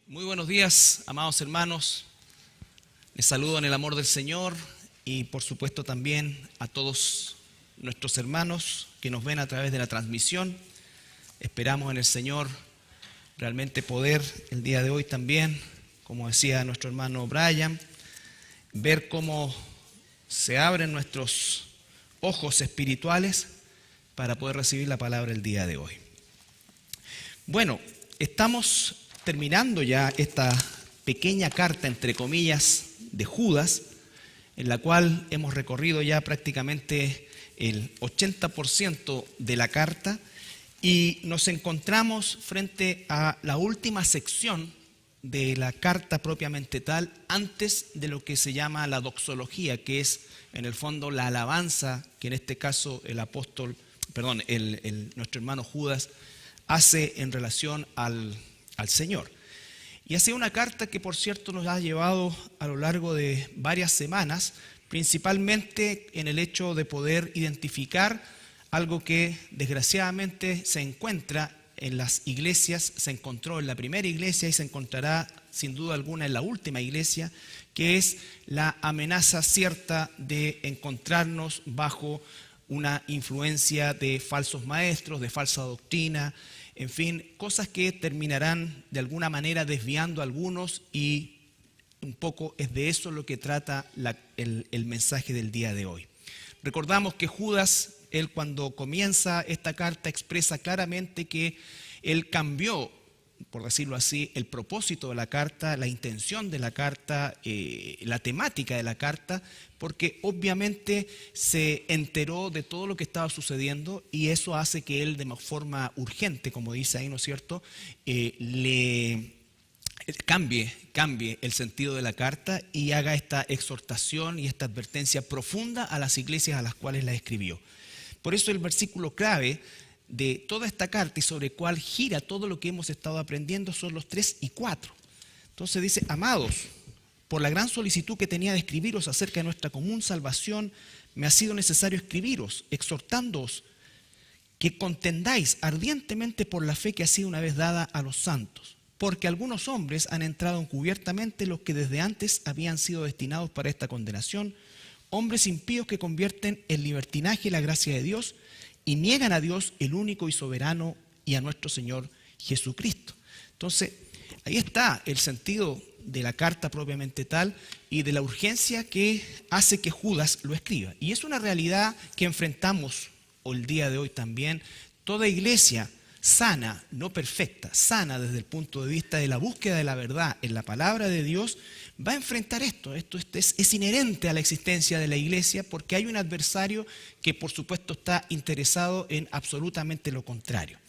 Muy buenos días, amados hermanos. Les saludo en el amor del Señor y por supuesto también a todos nuestros hermanos que nos ven a través de la transmisión. Esperamos en el Señor realmente poder el día de hoy también, como decía nuestro hermano Brian, ver cómo se abren nuestros ojos espirituales para poder recibir la palabra el día de hoy. Bueno, estamos terminando ya esta pequeña carta, entre comillas, de Judas, en la cual hemos recorrido ya prácticamente el 80% de la carta y nos encontramos frente a la última sección de la carta propiamente tal, antes de lo que se llama la doxología, que es en el fondo la alabanza que en este caso nuestro hermano Judas hace en relación al Señor. Y ha sido una carta que, por cierto, nos ha llevado a lo largo de varias semanas, principalmente en el hecho de poder identificar algo que desgraciadamente se encuentra en las iglesias, se encontró en la primera iglesia y se encontrará sin duda alguna en la última iglesia, que es la amenaza cierta de encontrarnos bajo una influencia de falsos maestros, de falsa doctrina, en fin, cosas que terminarán de alguna manera desviando a algunos, y un poco es de eso lo que trata el mensaje del día de hoy. Recordamos que Judas, él cuando comienza esta carta expresa claramente que él cambió, por decirlo así, el propósito de la carta, la intención de la carta, la temática de la carta, porque obviamente se enteró de todo lo que estaba sucediendo y eso hace que él de forma urgente, como dice ahí, ¿no es cierto?, cambie el sentido de la carta y haga esta exhortación y esta advertencia profunda a las iglesias a las cuales la escribió. Por eso el versículo clave de toda esta carta y sobre el cual gira todo lo que hemos estado aprendiendo son los 3 y 4. Entonces dice: amados, por la gran solicitud que tenía de escribiros acerca de nuestra común salvación, me ha sido necesario escribiros, exhortándoos que contendáis ardientemente por la fe que ha sido una vez dada a los santos, porque algunos hombres han entrado encubiertamente, los que desde antes habían sido destinados para esta condenación, hombres impíos que convierten en libertinaje la gracia de Dios y niegan a Dios, el único y soberano, y a nuestro Señor Jesucristo. Entonces, ahí está el sentido de la carta propiamente tal y de la urgencia que hace que Judas lo escriba. Y es una realidad que enfrentamos el día de hoy también. Toda iglesia sana, no perfecta, sana desde el punto de vista de la búsqueda de la verdad en la palabra de Dios, va a enfrentar esto. Esto es inherente a la existencia de la iglesia, porque hay un adversario que por supuesto está interesado en absolutamente lo contrario.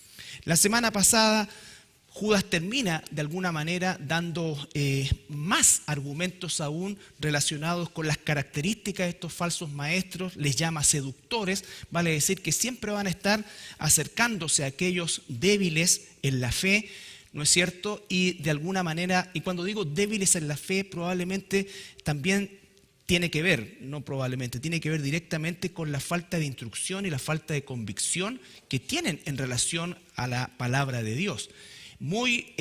La semana pasada Judas termina de alguna manera dando más argumentos aún relacionados con las características de estos falsos maestros. Les llama seductores, vale decir que siempre van a estar acercándose a aquellos débiles en la fe, ¿no es cierto? Y de alguna manera, y cuando digo débiles en la fe, probablemente también tiene que ver, no probablemente, tiene que ver directamente con la falta de instrucción y la falta de convicción que tienen en relación a la palabra de Dios. Muy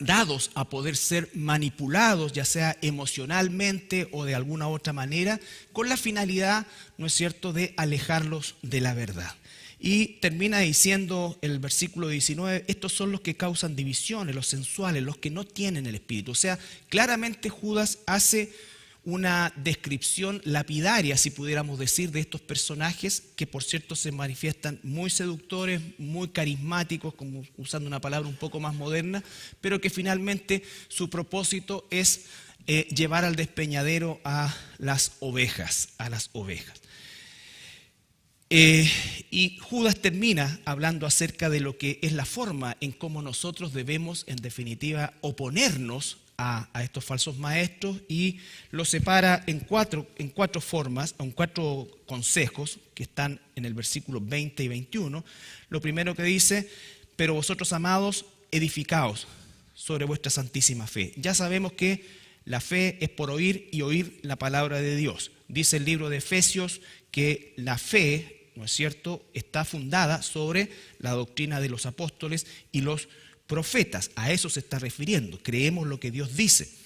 dados a poder ser manipulados, ya sea emocionalmente o de alguna otra manera, con la finalidad, ¿no es cierto?, de alejarlos de la verdad. Y termina diciendo el versículo 19, estos son los que causan divisiones, los sensuales, los que no tienen el Espíritu. O sea, claramente Judas hace una descripción lapidaria, si pudiéramos decir, de estos personajes que por cierto se manifiestan muy seductores, muy carismáticos, como usando una palabra un poco más moderna, pero que finalmente su propósito es llevar al despeñadero a las ovejas, Y Judas termina hablando acerca de lo que es la forma en cómo nosotros debemos, en definitiva, oponernos a estos falsos maestros, y los separa en cuatro formas, en 4 consejos que están en el versículo 20 y 21. Lo primero que dice: pero vosotros, amados, edificaos sobre vuestra santísima fe. Ya sabemos que la fe es por oír y oír la palabra de Dios. Dice el libro de Efesios que la fe, ¿no es cierto?, está fundada sobre la doctrina de los apóstoles y los profetas. A eso se está refiriendo. Creemos lo que Dios dice.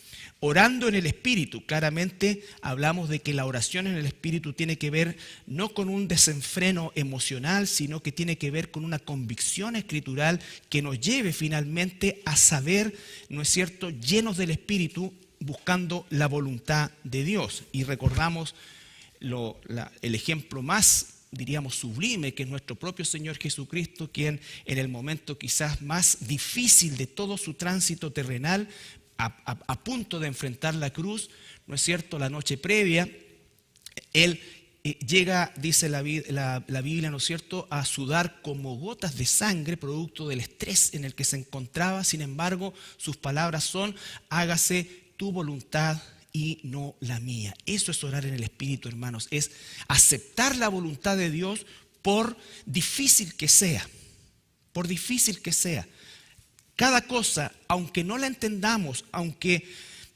Orando en el Espíritu, claramente hablamos de que la oración en el Espíritu tiene que ver no con un desenfreno emocional, sino que tiene que ver con una convicción escritural que nos lleve finalmente a saber, ¿no es cierto?, llenos del Espíritu, buscando la voluntad de Dios. Y recordamos el ejemplo más, diríamos, sublime, que es nuestro propio Señor Jesucristo, quien en el momento quizás más difícil de todo su tránsito terrenal, a punto de enfrentar la cruz, ¿no es cierto?, la noche previa, Él llega, dice la Biblia, ¿no es cierto?, a sudar como gotas de sangre, producto del estrés en el que se encontraba. Sin embargo, sus palabras son: hágase tu voluntad y no la mía. Eso es orar en el Espíritu, hermanos, es aceptar la voluntad de Dios por difícil que sea, por difícil que sea. Cada cosa, aunque no la entendamos, aunque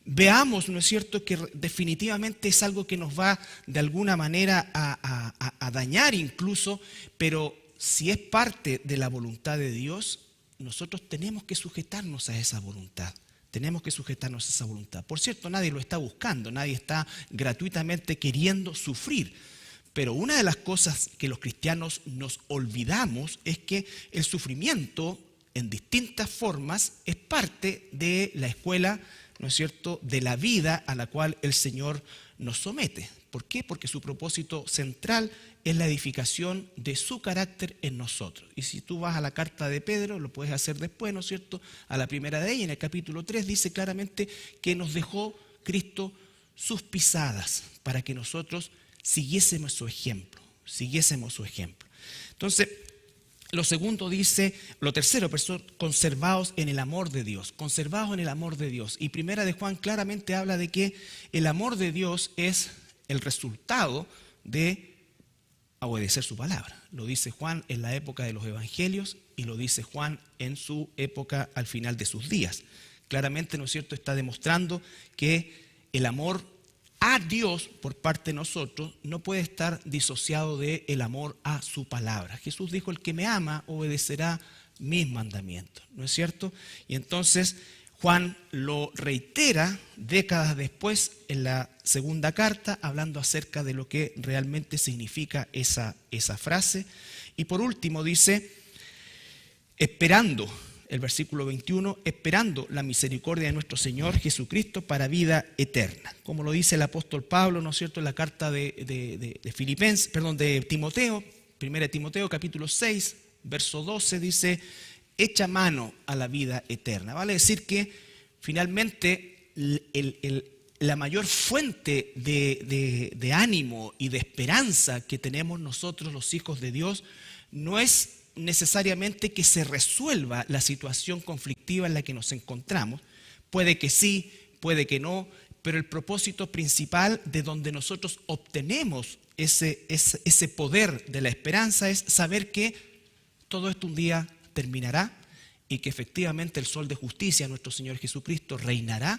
veamos, ¿no es cierto?, que definitivamente es algo que nos va de alguna manera a dañar incluso, pero si es parte de la voluntad de Dios, nosotros tenemos que sujetarnos a esa voluntad. Tenemos que sujetarnos a esa voluntad. Por cierto, nadie lo está buscando, nadie está gratuitamente queriendo sufrir. Pero una de las cosas que los cristianos nos olvidamos es que el sufrimiento en distintas formas es parte de la escuela, ¿no es cierto?, de la vida a la cual el Señor nos somete. ¿Por qué? Porque su propósito central es la edificación de su carácter en nosotros. Y si tú vas a la carta de Pedro, lo puedes hacer después, ¿no es cierto?, a la primera de ella, en el capítulo 3, dice claramente que nos dejó Cristo sus pisadas para que nosotros siguiésemos su ejemplo, Entonces, lo tercero, conservados en el amor de Dios, Y Primera de Juan claramente habla de que el amor de Dios es el resultado de obedecer su palabra. Lo dice Juan en la época de los evangelios y lo dice Juan en su época al final de sus días. Claramente, ¿no es cierto?, está demostrando que el amor a Dios por parte de nosotros no puede estar disociado del amor a su palabra. Jesús dijo: el que me ama obedecerá mis mandamientos, ¿no es cierto? Y entonces Juan lo reitera décadas después en la segunda carta, hablando acerca de lo que realmente significa esa frase. Y por último dice: esperando, el versículo 21, esperando la misericordia de nuestro Señor Jesucristo para vida eterna. Como lo dice el apóstol Pablo, ¿no es cierto?, en la carta de Timoteo, 1 Timoteo capítulo 6, verso 12, dice: echa mano a la vida eterna. Vale decir que finalmente la mayor fuente de ánimo y de esperanza que tenemos nosotros, los hijos de Dios, no es necesariamente que se resuelva la situación conflictiva en la que nos encontramos. Puede que sí, puede que no, pero el propósito principal de donde nosotros obtenemos ese poder de la esperanza es saber que todo esto un día terminará y que efectivamente el sol de justicia, nuestro Señor Jesucristo, reinará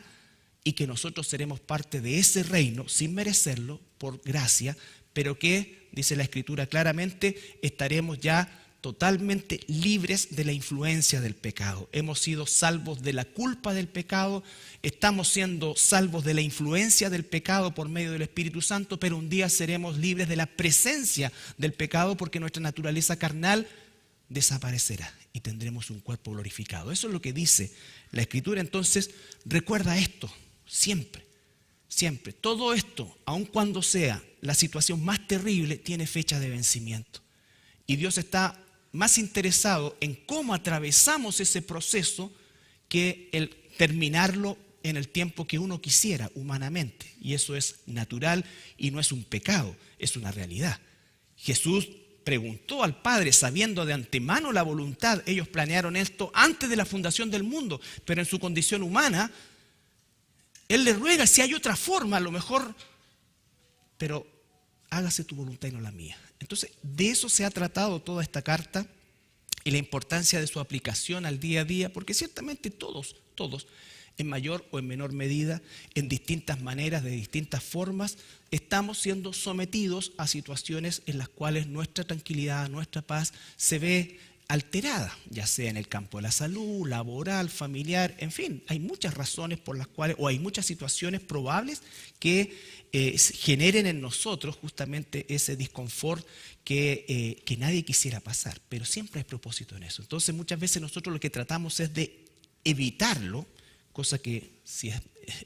y que nosotros seremos parte de ese reino sin merecerlo, por gracia, pero que, dice la Escritura claramente, estaremos ya totalmente libres de la influencia del pecado. Hemos sido salvos de la culpa del pecado, estamos siendo salvos de la influencia del pecado por medio del Espíritu Santo, pero un día seremos libres de la presencia del pecado porque nuestra naturaleza carnal desaparecerá y tendremos un cuerpo glorificado. Eso es lo que dice la Escritura. Entonces, recuerda esto siempre, siempre. Todo esto, aun cuando sea la situación más terrible, tiene fecha de vencimiento. Y Dios está más interesado en cómo atravesamos ese proceso que el terminarlo en el tiempo que uno quisiera humanamente. Y eso es natural y no es un pecado, es una realidad. Jesús preguntó al Padre, sabiendo de antemano la voluntad. Ellos planearon esto antes de la fundación del mundo, pero en su condición humana, Él le ruega si hay otra forma, a lo mejor, pero hágase tu voluntad y no la mía. Entonces, de eso se ha tratado toda esta carta y la importancia de su aplicación al día a día, porque ciertamente todos, en mayor o en menor medida, en distintas maneras, de distintas formas, estamos siendo sometidos a situaciones en las cuales nuestra tranquilidad, nuestra paz se ve alterada, ya sea en el campo de la salud, laboral, familiar, en fin, hay muchas razones por las cuales, o hay muchas situaciones probables que generen en nosotros justamente ese disconfort que nadie quisiera pasar, pero siempre hay propósito en eso. Entonces muchas veces nosotros lo que tratamos es de evitarlo, cosa que si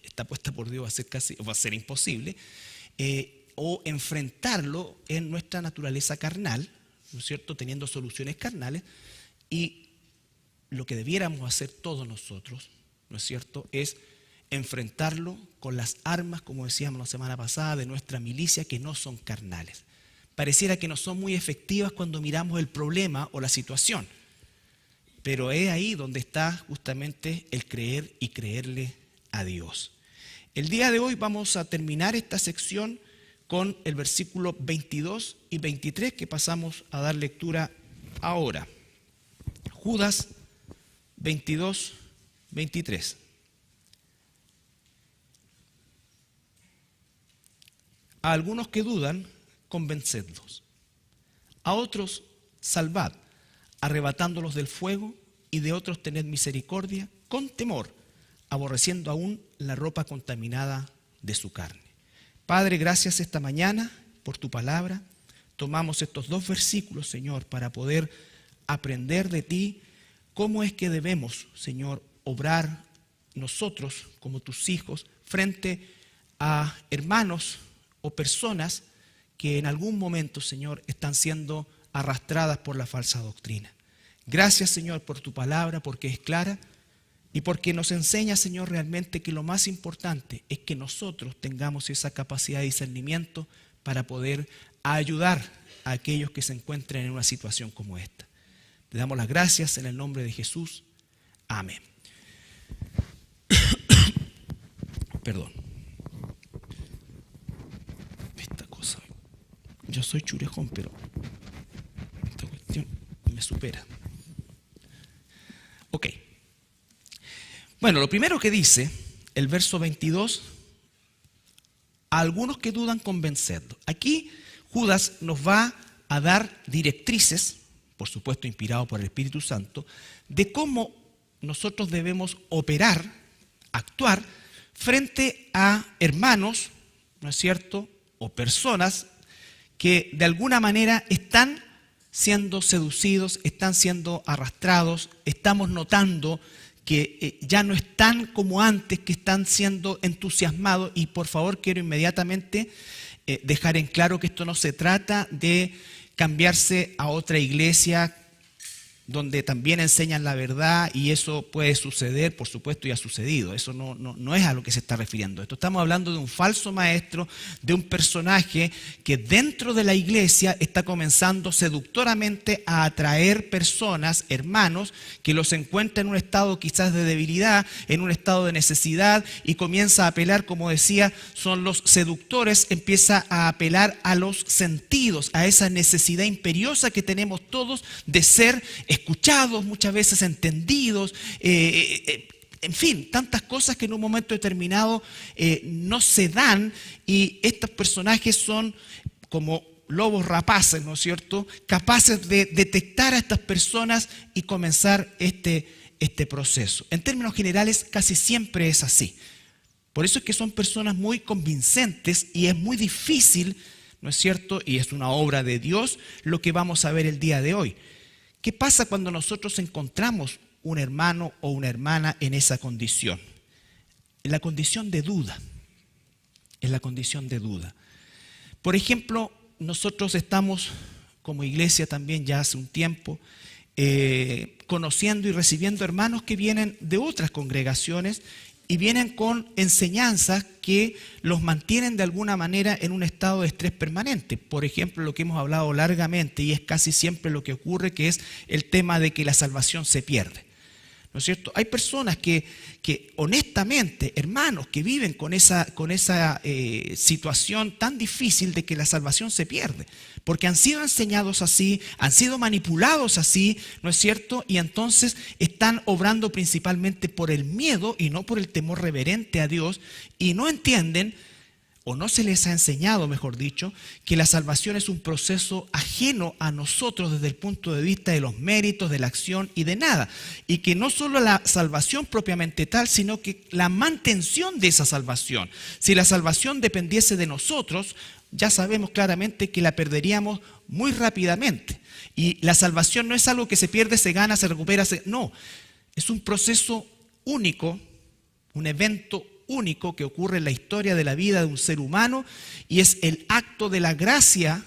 está puesta por Dios va a ser imposible, o enfrentarlo en nuestra naturaleza carnal, ¿no es cierto?, teniendo soluciones carnales, y lo que debiéramos hacer todos nosotros, ¿no es cierto?, es enfrentarlo con las armas, como decíamos la semana pasada, de nuestra milicia, que no son carnales. Pareciera que no son muy efectivas cuando miramos el problema o la situación, pero es ahí donde está justamente el creer y creerle a Dios. El día de hoy vamos a terminar esta sección con el versículo 22 y 23 que pasamos a dar lectura ahora. Judas 22, 23. A algunos que dudan, convencedlos. A otros, salvad, arrebatándolos del fuego, y de otros tened misericordia, con temor, aborreciendo aún la ropa contaminada de su carne. Padre, gracias esta mañana por tu palabra. Tomamos estos dos versículos, Señor, para poder aprender de ti cómo es que debemos, Señor, obrar nosotros como tus hijos frente a hermanos o personas que en algún momento, Señor, están siendo arrastradas por la falsa doctrina. Gracias, Señor, por tu palabra, porque es clara y porque nos enseña, Señor, realmente que lo más importante es que nosotros tengamos esa capacidad de discernimiento para poder ayudar a aquellos que se encuentren en una situación como esta. Te damos las gracias en el nombre de Jesús. Amén. Perdón. Esta cosa. Yo soy churejón, pero esta cuestión me supera. Ok. Bueno, lo primero que dice el verso 22, a algunos que dudan convencedlos. Aquí Judas nos va a dar directrices, por supuesto inspirado por el Espíritu Santo, de cómo nosotros debemos operar, actuar frente a hermanos, ¿no es cierto?, o personas que de alguna manera están siendo seducidos, están siendo arrastrados, estamos notando que ya no están como antes, que están siendo entusiasmados. Y por favor quiero inmediatamente dejar en claro que esto no se trata de cambiarse a otra iglesia donde también enseñan la verdad, y eso puede suceder, por supuesto, y ha sucedido. Eso no es a lo que se está refiriendo. Esto estamos hablando de un falso maestro, de un personaje que dentro de la iglesia está comenzando seductoramente a atraer personas, hermanos, que los encuentra en un estado quizás de debilidad, en un estado de necesidad, y comienza a apelar, como decía, son los seductores, empieza a apelar a los sentidos, a esa necesidad imperiosa que tenemos todos de ser escuchados, muchas veces entendidos, en fin, tantas cosas que en un momento determinado no se dan, y estos personajes son como lobos rapaces, ¿no es cierto?, capaces de detectar a estas personas y comenzar este proceso. En términos generales, casi siempre es así. Por eso es que son personas muy convincentes y es muy difícil, ¿no es cierto?, y es una obra de Dios lo que vamos a ver el día de hoy. ¿Qué pasa cuando nosotros encontramos un hermano o una hermana en esa condición? En la condición de duda. En la condición de duda. Por ejemplo, nosotros estamos como iglesia también ya hace un tiempo conociendo y recibiendo hermanos que vienen de otras congregaciones y vienen con enseñanzas que los mantienen de alguna manera en un estado de estrés permanente. Por ejemplo, lo que hemos hablado largamente, y es casi siempre lo que ocurre, que es el tema de que la salvación se pierde, ¿no es cierto? Hay personas que honestamente, hermanos, que viven con esa situación tan difícil de que la salvación se pierde, porque han sido enseñados así, han sido manipulados así, ¿no es cierto? Y entonces están obrando principalmente por el miedo y no por el temor reverente a Dios, y no entienden o no se les ha enseñado, mejor dicho, que la salvación es un proceso ajeno a nosotros desde el punto de vista de los méritos, de la acción y de nada. Y que no solo la salvación propiamente tal, sino que la mantención de esa salvación. Si la salvación dependiese de nosotros, ya sabemos claramente que la perderíamos muy rápidamente. Y la salvación no es algo que se pierde, se gana, se recupera, no. Es un proceso único, un evento único que ocurre en la historia de la vida de un ser humano y es el acto de la gracia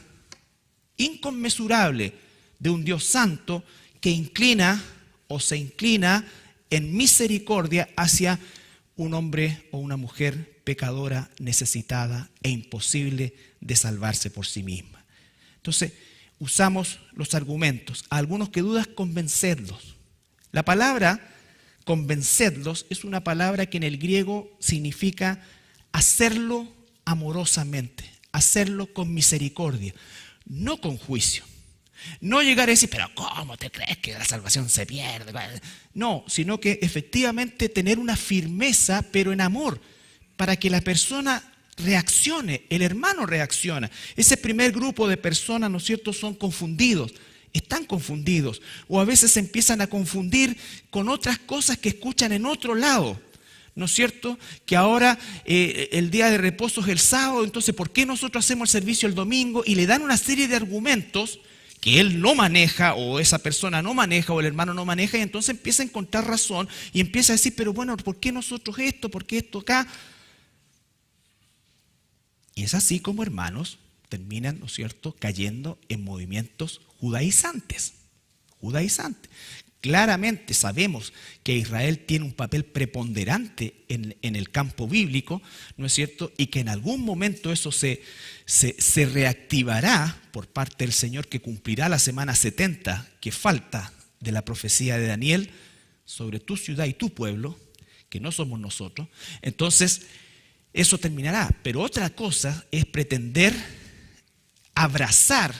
inconmensurable de un Dios santo que inclina o se inclina en misericordia hacia un hombre o una mujer pecadora, necesitada e imposible de salvarse por sí misma. Entonces, usamos los argumentos. A algunos que dudas, convencerlos. La palabra convencerlos es una palabra que en el griego significa hacerlo amorosamente, hacerlo con misericordia, no con juicio. No llegar a decir, pero ¿cómo te crees que la salvación se pierde? No, sino que efectivamente tener una firmeza, pero en amor, para que la persona reaccione, el hermano reacciona. Ese primer grupo de personas, ¿no es cierto?, son confundidos. Están confundidos o a veces se empiezan a confundir con otras cosas que escuchan en otro lado, ¿no es cierto? Que ahora el día de reposo es el sábado, entonces ¿por qué nosotros hacemos el servicio el domingo? Y le dan una serie de argumentos que él no maneja o esa persona no maneja o el hermano no maneja y entonces empieza a encontrar razón y empieza a decir, pero bueno, ¿por qué nosotros esto? ¿Por qué esto acá? Y es así como, hermanos, terminan, ¿no es cierto?, cayendo en movimientos judaizantes. Claramente sabemos que Israel tiene un papel preponderante en el campo bíblico, ¿no es cierto?, y que en algún momento eso se reactivará por parte del Señor, que cumplirá la semana 70 que falta de la profecía de Daniel sobre tu ciudad y tu pueblo, que no somos nosotros. Entonces, eso terminará. Pero otra cosa es pretender abrazar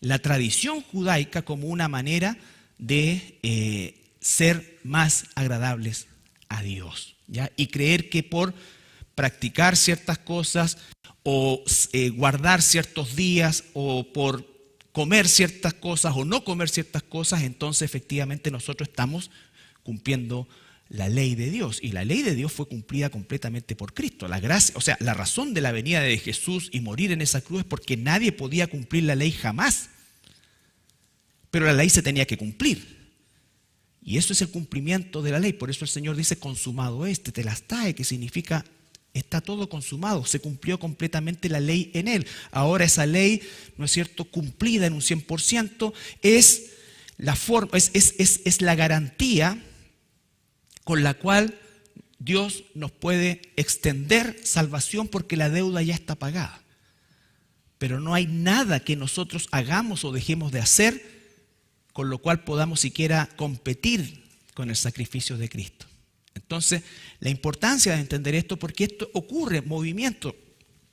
la tradición judaica como una manera de ser más agradables a Dios, ¿ya? Y creer que por practicar ciertas cosas o guardar ciertos días o por comer ciertas cosas o no comer ciertas cosas, entonces efectivamente nosotros estamos cumpliendo la ley de Dios. Y la ley de Dios fue cumplida completamente por Cristo. La gracia, o sea, la razón de la venida de Jesús y morir en esa cruz es porque nadie podía cumplir la ley jamás. Pero la ley se tenía que cumplir. Y eso es el cumplimiento de la ley. Por eso el Señor dice, consumado es, tetelestai, que significa está todo consumado. Se cumplió completamente la ley en él. Ahora esa ley, ¿no es cierto?, cumplida en un 100%, es la forma, es la garantía con la cual Dios nos puede extender salvación porque la deuda ya está pagada. Pero no hay nada que nosotros hagamos o dejemos de hacer con lo cual podamos siquiera competir con el sacrificio de Cristo. Entonces, la importancia de entender esto, porque esto ocurre en movimiento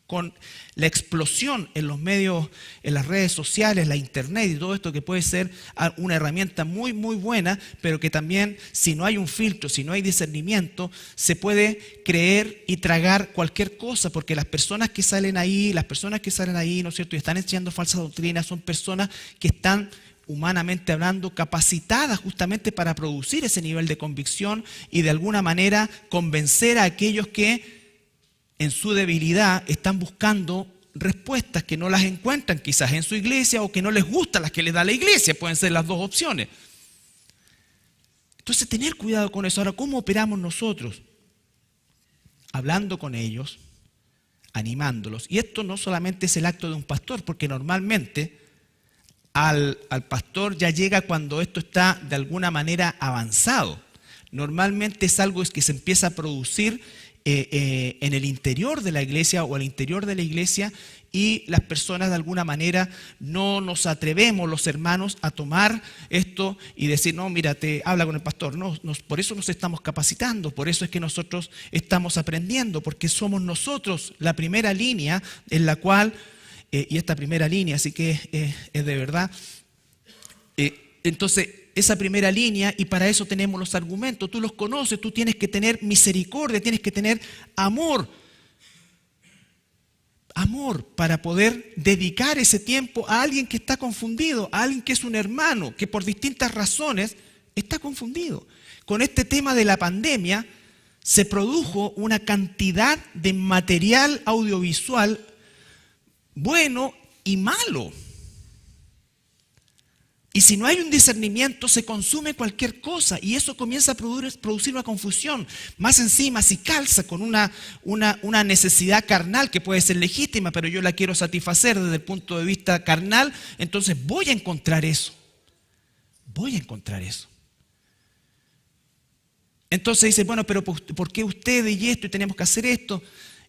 con la explosión en los medios, en las redes sociales, la internet y todo esto, que puede ser una herramienta muy, muy buena, pero que también, si no hay un filtro, si no hay discernimiento, se puede creer y tragar cualquier cosa, porque las personas que salen ahí, ¿no es cierto?, y están enseñando falsas doctrinas, son personas que están, humanamente hablando, capacitadas justamente para producir ese nivel de convicción y de alguna manera convencer a aquellos que en su debilidad están buscando respuestas que no las encuentran quizás en su iglesia o que no les gustan las que les da la iglesia. Pueden ser las dos opciones. Entonces, tener cuidado con eso. Ahora, ¿cómo operamos nosotros? Hablando con ellos, animándolos. Y esto no solamente es el acto de un pastor, porque normalmente al pastor ya llega cuando esto está de alguna manera avanzado. Normalmente es algo que se empieza a producir en el interior de la iglesia o al interior de la iglesia, y las personas de alguna manera no nos atrevemos, los hermanos, a tomar esto y decir, no, mira, habla con el pastor. No, por eso nos estamos capacitando, por eso es que nosotros estamos aprendiendo, porque somos nosotros la primera línea en la cual, y esta primera línea, así que es de verdad, entonces esa primera línea, y para eso tenemos los argumentos, tú los conoces, tú tienes que tener misericordia, tienes que tener amor. amor para poder dedicar ese tiempo a alguien que está confundido, a alguien que es un hermano, que por distintas razones está confundido. Con este tema de la pandemia se produjo una cantidad de material audiovisual bueno y malo. Y si no hay un discernimiento, se consume cualquier cosa y eso comienza a producir una confusión. Más encima, si calza con una necesidad carnal que puede ser legítima, pero yo la quiero satisfacer desde el punto de vista carnal, entonces voy a encontrar eso. Voy a encontrar eso. Entonces dice, bueno, pero ¿por qué ustedes y esto y tenemos que hacer esto?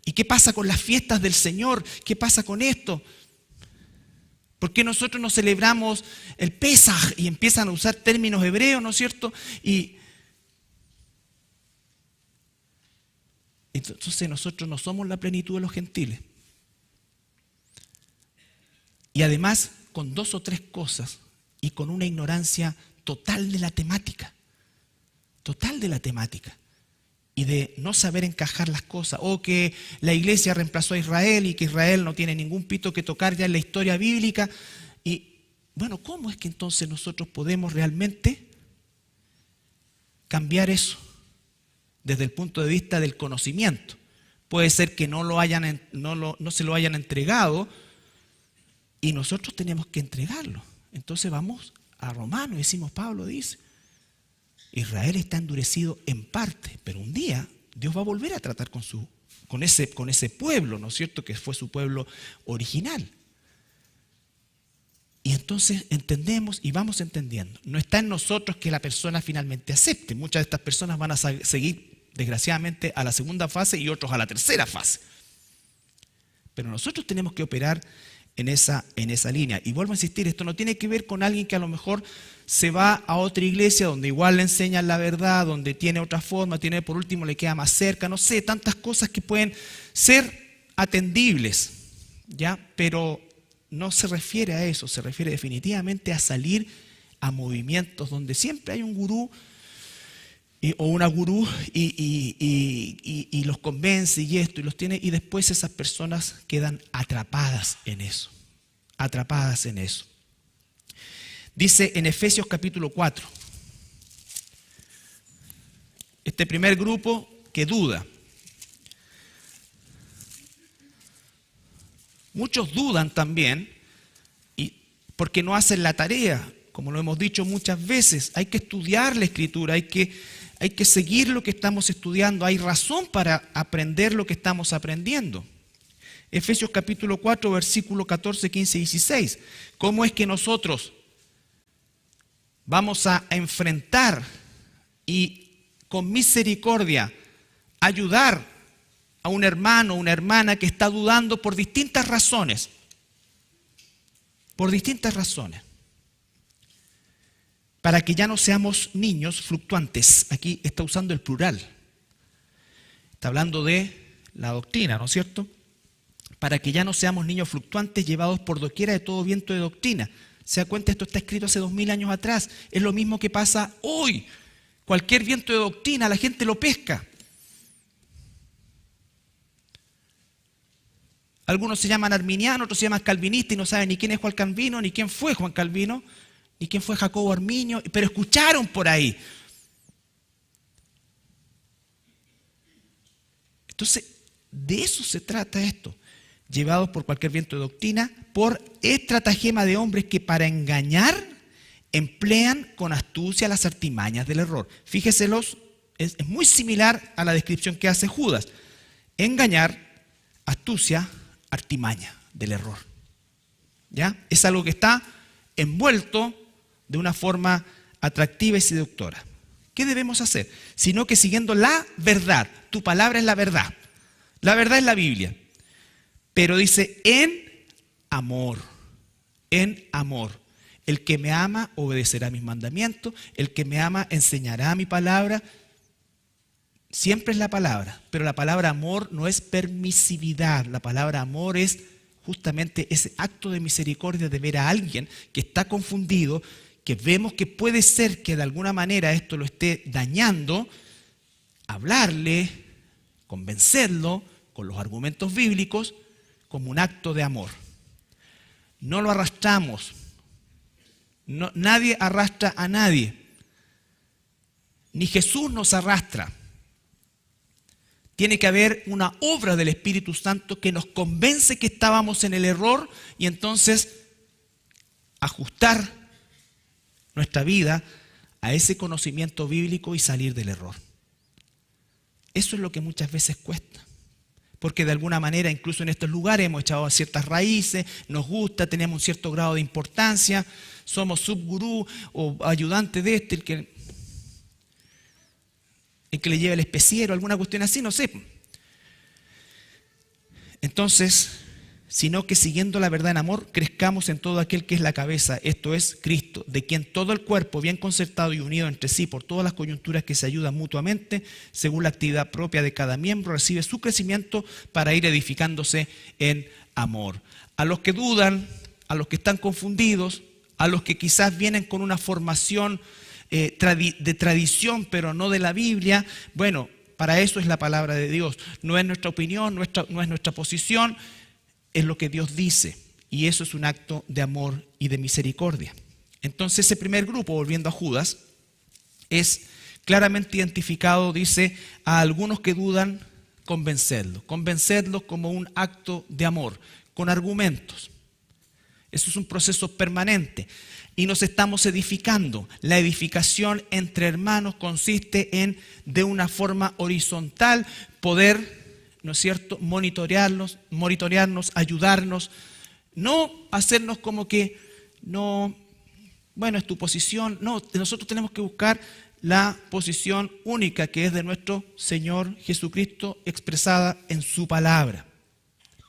¿Y qué pasa con las fiestas del Señor? ¿Qué pasa con esto? ¿Por qué nosotros no celebramos el Pesaj? Y empiezan a usar términos hebreos, ¿no es cierto? Y entonces nosotros no somos la plenitud de los gentiles. Y además con 2 o 3 cosas y con una ignorancia total de la temática. Total de la temática. Y de no saber encajar las cosas. O que la iglesia reemplazó a Israel y que Israel no tiene ningún pito que tocar ya en la historia bíblica. Y bueno, ¿cómo es que entonces nosotros podemos realmente cambiar eso desde el punto de vista del conocimiento? Puede ser que no se lo hayan entregado y nosotros tenemos que entregarlo. Entonces vamos a Romanos y decimos, Pablo dice, Israel está endurecido en parte, pero un día Dios va a volver a tratar con ese pueblo, ¿no es cierto?, que fue su pueblo original. Y entonces entendemos y vamos entendiendo. No está en nosotros que la persona finalmente acepte. Muchas de estas personas van a seguir, desgraciadamente, a la segunda fase y otros a la tercera fase. Pero nosotros tenemos que operar en esa línea. Y vuelvo a insistir, esto no tiene que ver con alguien que a lo mejor se va a otra iglesia donde igual le enseñan la verdad, donde tiene otra forma, por último le queda más cerca, no sé, tantas cosas que pueden ser atendibles, ¿ya? Pero no se refiere a eso, se refiere definitivamente a salir a movimientos donde siempre hay un gurú o una gurú y los convence y esto y los tiene, y después esas personas quedan atrapadas en eso. Atrapadas en eso. Dice en Efesios capítulo 4, este primer grupo que duda. Muchos dudan también porque no hacen la tarea, como lo hemos dicho muchas veces. Hay que estudiar la Escritura, hay que seguir lo que estamos estudiando. Hay razón para aprender lo que estamos aprendiendo. Efesios capítulo 4, versículo 14, 15 y 16. ¿Cómo es que nosotros vamos a enfrentar y con misericordia ayudar a un hermano o una hermana que está dudando por distintas razones? Por distintas razones. Para que ya no seamos niños fluctuantes. Aquí está usando el plural. Está hablando de la doctrina, ¿no es cierto? Para que ya no seamos niños fluctuantes llevados por doquiera de todo viento de doctrina. ¿Se da cuenta? Esto está escrito hace 2000 años atrás. Es lo mismo que pasa hoy. Cualquier viento de doctrina, la gente lo pesca. Algunos se llaman arminianos, otros se llaman calvinistas y no saben ni quién es Juan Calvino, ni quién fue Juan Calvino, ni quién fue Jacobo Arminio, pero escucharon por ahí. Entonces, de eso se trata esto. Llevados por cualquier viento de doctrina, por estratagema de hombres que para engañar emplean con astucia las artimañas del error. Fíjeselos, es muy similar a la descripción que hace Judas. Engañar, astucia, artimaña del error. ¿Ya? Es algo que está envuelto de una forma atractiva y seductora. ¿Qué debemos hacer? Sino que siguiendo la verdad. Tu palabra es la verdad. La verdad es la Biblia. Pero dice, en amor. En amor. El que me ama obedecerá mis mandamientos. El que me ama enseñará mi palabra. Siempre es la palabra. Pero la palabra amor no es permisividad. La palabra amor es justamente ese acto de misericordia de ver a alguien que está confundido, que vemos que puede ser que de alguna manera esto lo esté dañando, hablarle, convencerlo con los argumentos bíblicos, como un acto de amor. No lo arrastramos. Nadie arrastra a nadie. Ni Jesús nos arrastra. Tiene que haber una obra del Espíritu Santo que nos convence que estábamos en el error y entonces ajustar nuestra vida a ese conocimiento bíblico y salir del error. Eso es lo que muchas veces cuesta. Porque de alguna manera, incluso en estos lugares, hemos echado ciertas raíces, nos gusta, tenemos un cierto grado de importancia, somos subgurú o ayudante de el que le lleva el especiero, alguna cuestión así, no sé. Entonces, sino que siguiendo la verdad en amor, crezcamos en todo aquel que es la cabeza, esto es Cristo, de quien todo el cuerpo, bien concertado y unido entre sí por todas las coyunturas que se ayudan mutuamente, según la actividad propia de cada miembro, recibe su crecimiento para ir edificándose en amor. A los que dudan, a los que están confundidos, a los que quizás vienen con una formación de tradición, pero no de la Biblia, bueno, para eso es la palabra de Dios. No es nuestra opinión, no es nuestra posición, es lo que Dios dice, y eso es un acto de amor y de misericordia. Entonces ese primer grupo, volviendo a Judas, es claramente identificado, dice, a algunos que dudan, convencerlos como un acto de amor, con argumentos. Eso es un proceso permanente y nos estamos edificando. La edificación entre hermanos consiste en, de una forma horizontal, poder, ¿no es cierto?, monitorearnos, ayudarnos, no hacernos como que, no, bueno, es tu posición. No, nosotros tenemos que buscar la posición única que es de nuestro Señor Jesucristo expresada en su palabra.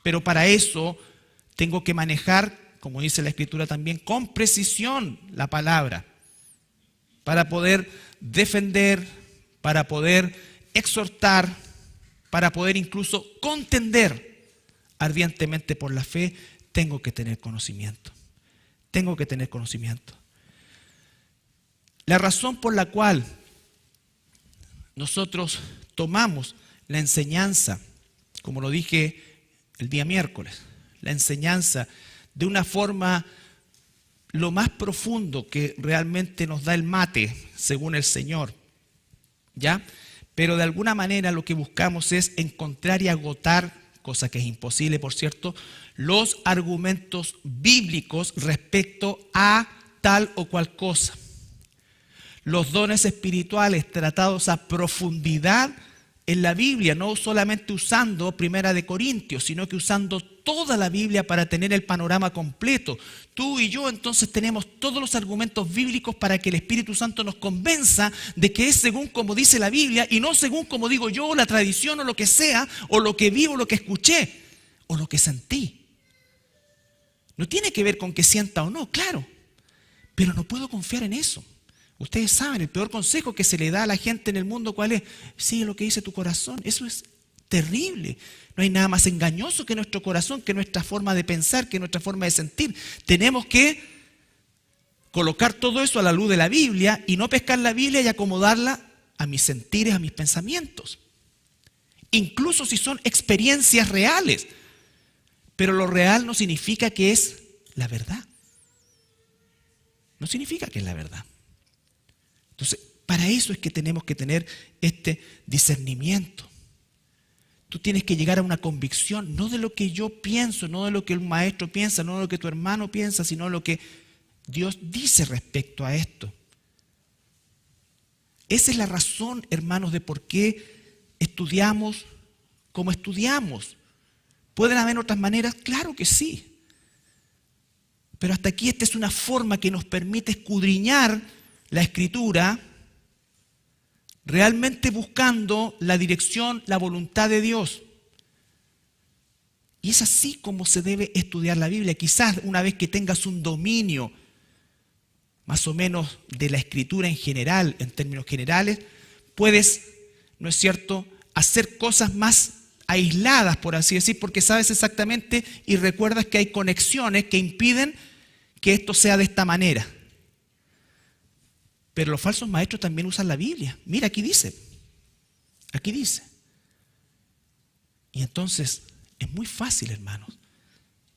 Pero para eso tengo que manejar, como dice la Escritura también, con precisión la palabra, para poder defender, para poder exhortar, para poder incluso contender ardientemente por la fe. Tengo que tener conocimiento. Tengo que tener conocimiento. La razón por la cual nosotros tomamos la enseñanza, como lo dije el día miércoles, la enseñanza de una forma lo más profundo que realmente nos da el mate, según el Señor, ¿ya? Pero de alguna manera lo que buscamos es encontrar y agotar, cosa que es imposible, por cierto, los argumentos bíblicos respecto a tal o cual cosa. Los dones espirituales tratados a profundidad en la Biblia, no solamente usando Primera de Corintios, sino que usando toda la Biblia para tener el panorama completo. Tú y yo entonces tenemos todos los argumentos bíblicos para que el Espíritu Santo nos convenza de que es según como dice la Biblia y no según como digo yo, o la tradición o lo que sea, o lo que vi o lo que escuché, o lo que sentí. No tiene que ver con que sienta o no, claro, pero no puedo confiar en eso. Ustedes saben, el peor consejo que se le da a la gente en el mundo, ¿cuál es? Sigue lo que dice tu corazón. Eso es terrible. No hay nada más engañoso que nuestro corazón, que nuestra forma de pensar, que nuestra forma de sentir. Tenemos que colocar todo eso a la luz de la Biblia y no pescar la Biblia y acomodarla a mis sentires, a mis pensamientos. Incluso si son experiencias reales. Pero lo real no significa que es la verdad. No significa que es la verdad. Entonces, para eso es que tenemos que tener este discernimiento. Tú tienes que llegar a una convicción, no de lo que yo pienso, no de lo que el maestro piensa, no de lo que tu hermano piensa, sino de lo que Dios dice respecto a esto. Esa es la razón, hermanos, de por qué estudiamos como estudiamos. ¿Pueden haber otras maneras? Claro que sí. Pero hasta aquí esta es una forma que nos permite escudriñar la Escritura, realmente buscando la dirección, la voluntad de Dios. Y es así como se debe estudiar la Biblia. Quizás una vez que tengas un dominio más o menos de la Escritura en general, en términos generales, puedes, ¿no es cierto?, hacer cosas más aisladas, por así decir, porque sabes exactamente y recuerdas que hay conexiones que impiden que esto sea de esta manera. Pero los falsos maestros también usan la Biblia. Mira, aquí dice. Aquí dice. Y entonces es muy fácil, hermanos,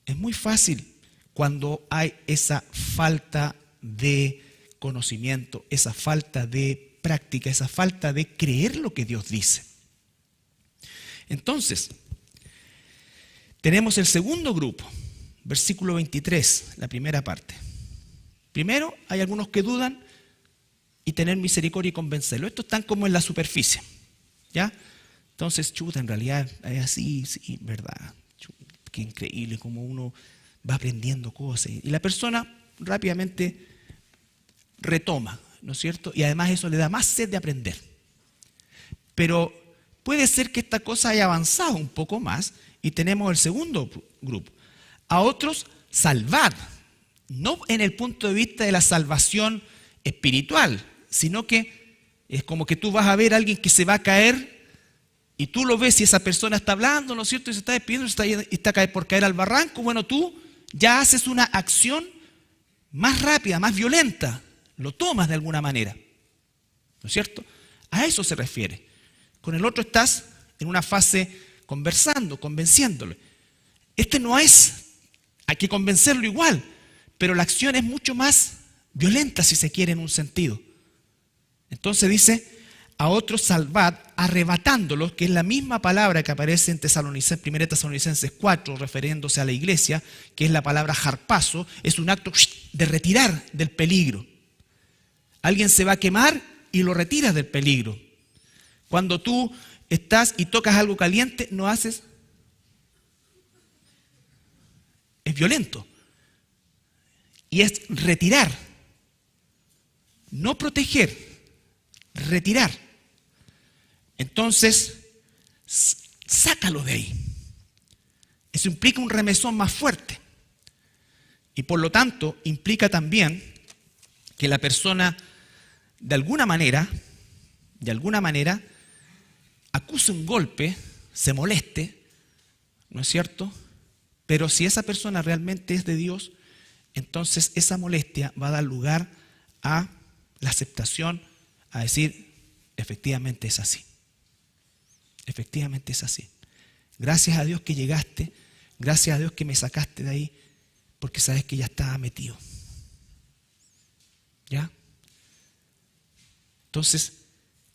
Es muy fácil cuando hay esa falta de conocimiento, esa falta de práctica, esa falta de creer lo que Dios dice. Entonces, tenemos el segundo grupo, versículo 23, la primera parte. Primero, hay algunos que dudan y tener misericordia y convencerlo. Estos están como en la superficie, ¿ya? Entonces, chuta, en realidad es así, sí, verdad. Chuta, qué increíble cómo uno va aprendiendo cosas. Y la persona rápidamente retoma, ¿no es cierto? Y además eso le da más sed de aprender. Pero puede ser que esta cosa haya avanzado un poco más y tenemos el segundo grupo. A otros, salvad. No en el punto de vista de la salvación espiritual, sino que es como que tú vas a ver a alguien que se va a caer y tú lo ves y esa persona está hablando, ¿no es cierto? Y se está despidiendo y está por caer al barranco. Bueno, tú ya haces una acción más rápida, más violenta. Lo tomas de alguna manera, ¿no es cierto? A eso se refiere. Con el otro estás en una fase conversando, convenciéndolo. Este no es, hay que convencerlo igual, pero la acción es mucho más violenta, si se quiere, en un sentido. Entonces dice, a otros salvad, arrebatándolos, que es la misma palabra que aparece en 1 Tesalonicenses 4, refiriéndose a la iglesia, que es la palabra harpazo, es un acto de retirar del peligro. Alguien se va a quemar y lo retiras del peligro. Cuando tú estás y tocas algo caliente, no haces... Es violento. Y es retirar. No proteger. Retirar. Entonces, sácalo de ahí. Eso implica un remesón más fuerte. Y por lo tanto, implica también que la persona, de alguna manera, acuse un golpe, se moleste, ¿no es cierto? Pero si esa persona realmente es de Dios, entonces esa molestia va a dar lugar a la aceptación, a decir, efectivamente es así. Efectivamente es así. Gracias a Dios que llegaste, gracias a Dios que me sacaste de ahí, porque sabes que ya estaba metido. ¿Ya? Entonces,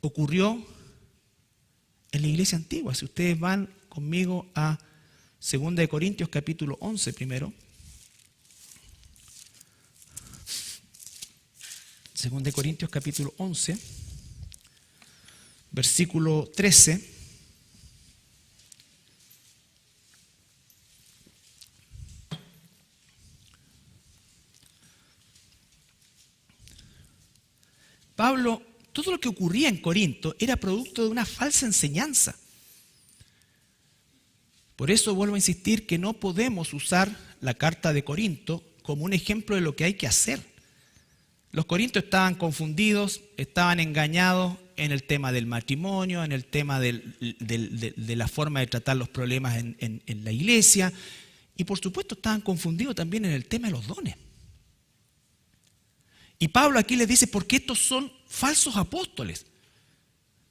ocurrió en la iglesia antigua. Si ustedes van conmigo a 2 Corintios capítulo 11 primero. 2 Corintios capítulo 11, versículo 13. Pablo, todo lo que ocurría en Corinto era producto de una falsa enseñanza. Por eso vuelvo a insistir que no podemos usar la carta de Corinto como un ejemplo de lo que hay que hacer. Los corintios estaban confundidos, estaban engañados en el tema del matrimonio, en el tema de la forma de tratar los problemas en la iglesia, y por supuesto estaban confundidos también en el tema de los dones. Y Pablo aquí les dice, porque estos son falsos apóstoles,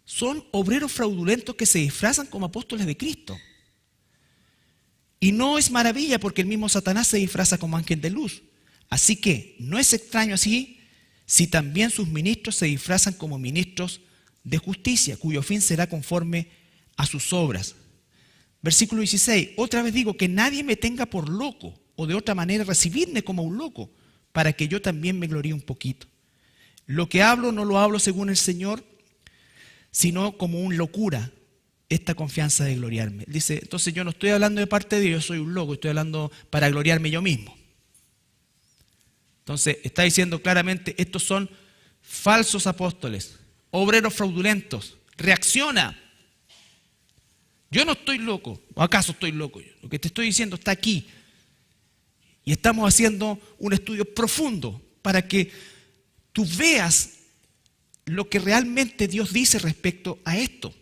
son obreros fraudulentos que se disfrazan como apóstoles de Cristo. Y no es maravilla porque el mismo Satanás se disfraza como ángel de luz. Así que no es extraño así si también sus ministros se disfrazan como ministros de justicia, cuyo fin será conforme a sus obras. Versículo 16, otra vez digo que nadie me tenga por loco, o de otra manera recibidme como un loco, para que yo también me gloríe un poquito. Lo que hablo no lo hablo según el Señor, sino como una locura, esta confianza de gloriarme. Dice, entonces yo no estoy hablando de parte de Dios, yo soy un loco, estoy hablando para gloriarme yo mismo. Entonces está diciendo claramente, estos son falsos apóstoles, obreros fraudulentos. Reacciona. Yo no estoy loco, ¿o acaso estoy loco? Lo que te estoy diciendo está aquí. Y estamos haciendo un estudio profundo para que tú veas lo que realmente Dios dice respecto a esto.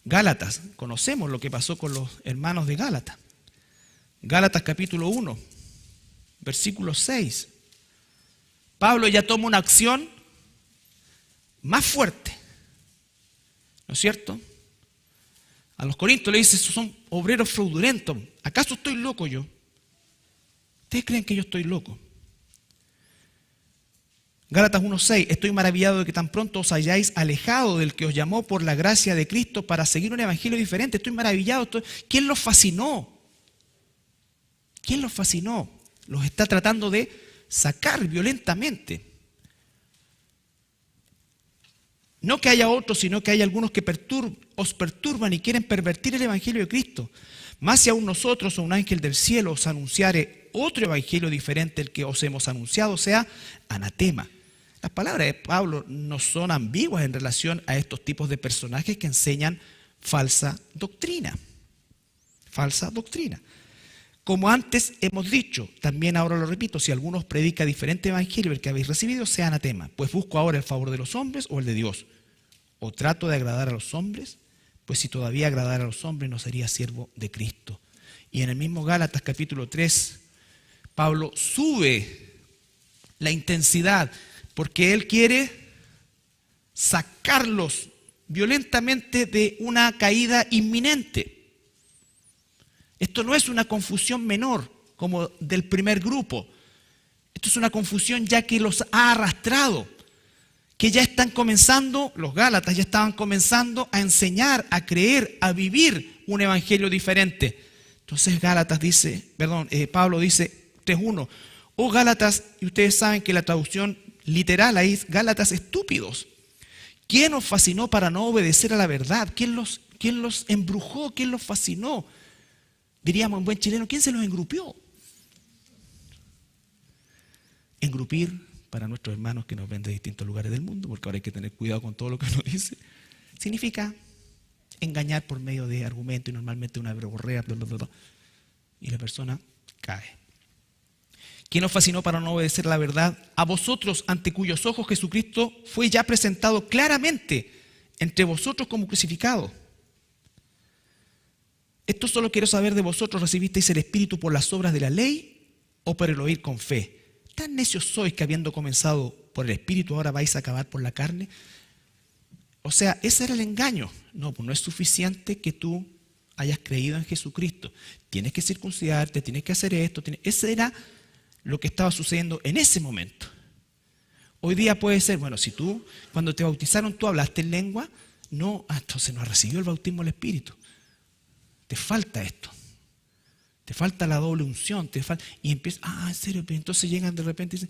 Gálatas, conocemos lo que pasó con los hermanos de Gálatas. Gálatas capítulo 1, versículo 6. Pablo ya toma una acción más fuerte, ¿no es cierto? A los corintios le dice, son obreros fraudulentos. ¿Acaso estoy loco yo? ¿Ustedes creen que yo estoy loco? Gálatas 1:6, estoy maravillado de que tan pronto os hayáis alejado del que os llamó por la gracia de Cristo para seguir un evangelio diferente. Estoy maravillado. ¿Quién los fascinó? ¿Quién los fascinó? Los está tratando de sacar violentamente. No que haya otros, sino que hay algunos que os perturban y quieren pervertir el evangelio de Cristo. Más si aún nosotros o un ángel del cielo os anunciare otro evangelio diferente al que os hemos anunciado, sea anatema. Las palabras de Pablo no son ambiguas en relación a estos tipos de personajes que enseñan falsa doctrina. Falsa doctrina. Como antes hemos dicho, también ahora lo repito, si alguno os predica diferente evangelio del que habéis recibido, sea anatema. Pues busco ahora el favor de los hombres o el de Dios. O trato de agradar a los hombres, pues si todavía agradara a los hombres no sería siervo de Cristo. Y en el mismo Gálatas capítulo 3, Pablo sube la intensidad porque él quiere sacarlos violentamente de una caída inminente. Esto no es una confusión menor como del primer grupo. Esto es una confusión ya que los ha arrastrado, que ya están comenzando, los Gálatas ya estaban comenzando a enseñar, a creer, a vivir un evangelio diferente. Entonces Pablo dice 3:1, oh Gálatas, y ustedes saben que la traducción literal ahí es Gálatas estúpidos. ¿Quién os fascinó para no obedecer a la verdad? ¿Quién los embrujó? ¿Quién los fascinó? Diríamos en buen chileno, ¿quién se los engrupió? Engrupir, para nuestros hermanos que nos ven de distintos lugares del mundo, porque ahora hay que tener cuidado con todo lo que uno dice, significa engañar por medio de argumentos y normalmente una verborrea, y la persona cae. ¿Quién os fascinó para no obedecer a la verdad? A vosotros, ante cuyos ojos Jesucristo fue ya presentado claramente entre vosotros como crucificado. Esto solo quiero saber de vosotros, ¿recibisteis el Espíritu por las obras de la ley o por el oír con fe? ¿Tan necios sois que habiendo comenzado por el Espíritu ahora vais a acabar por la carne? O sea, ese era el engaño. No, pues no es suficiente que tú hayas creído en Jesucristo. Tienes que circuncidarte, tienes que hacer esto. Ese era lo que estaba sucediendo en ese momento. Hoy día puede ser, bueno, si tú, cuando te bautizaron, tú hablaste en lengua, no, entonces no has recibido el bautismo del Espíritu. Te falta esto. Te falta la doble unción. Y empieza, en serio, pero entonces llegan de repente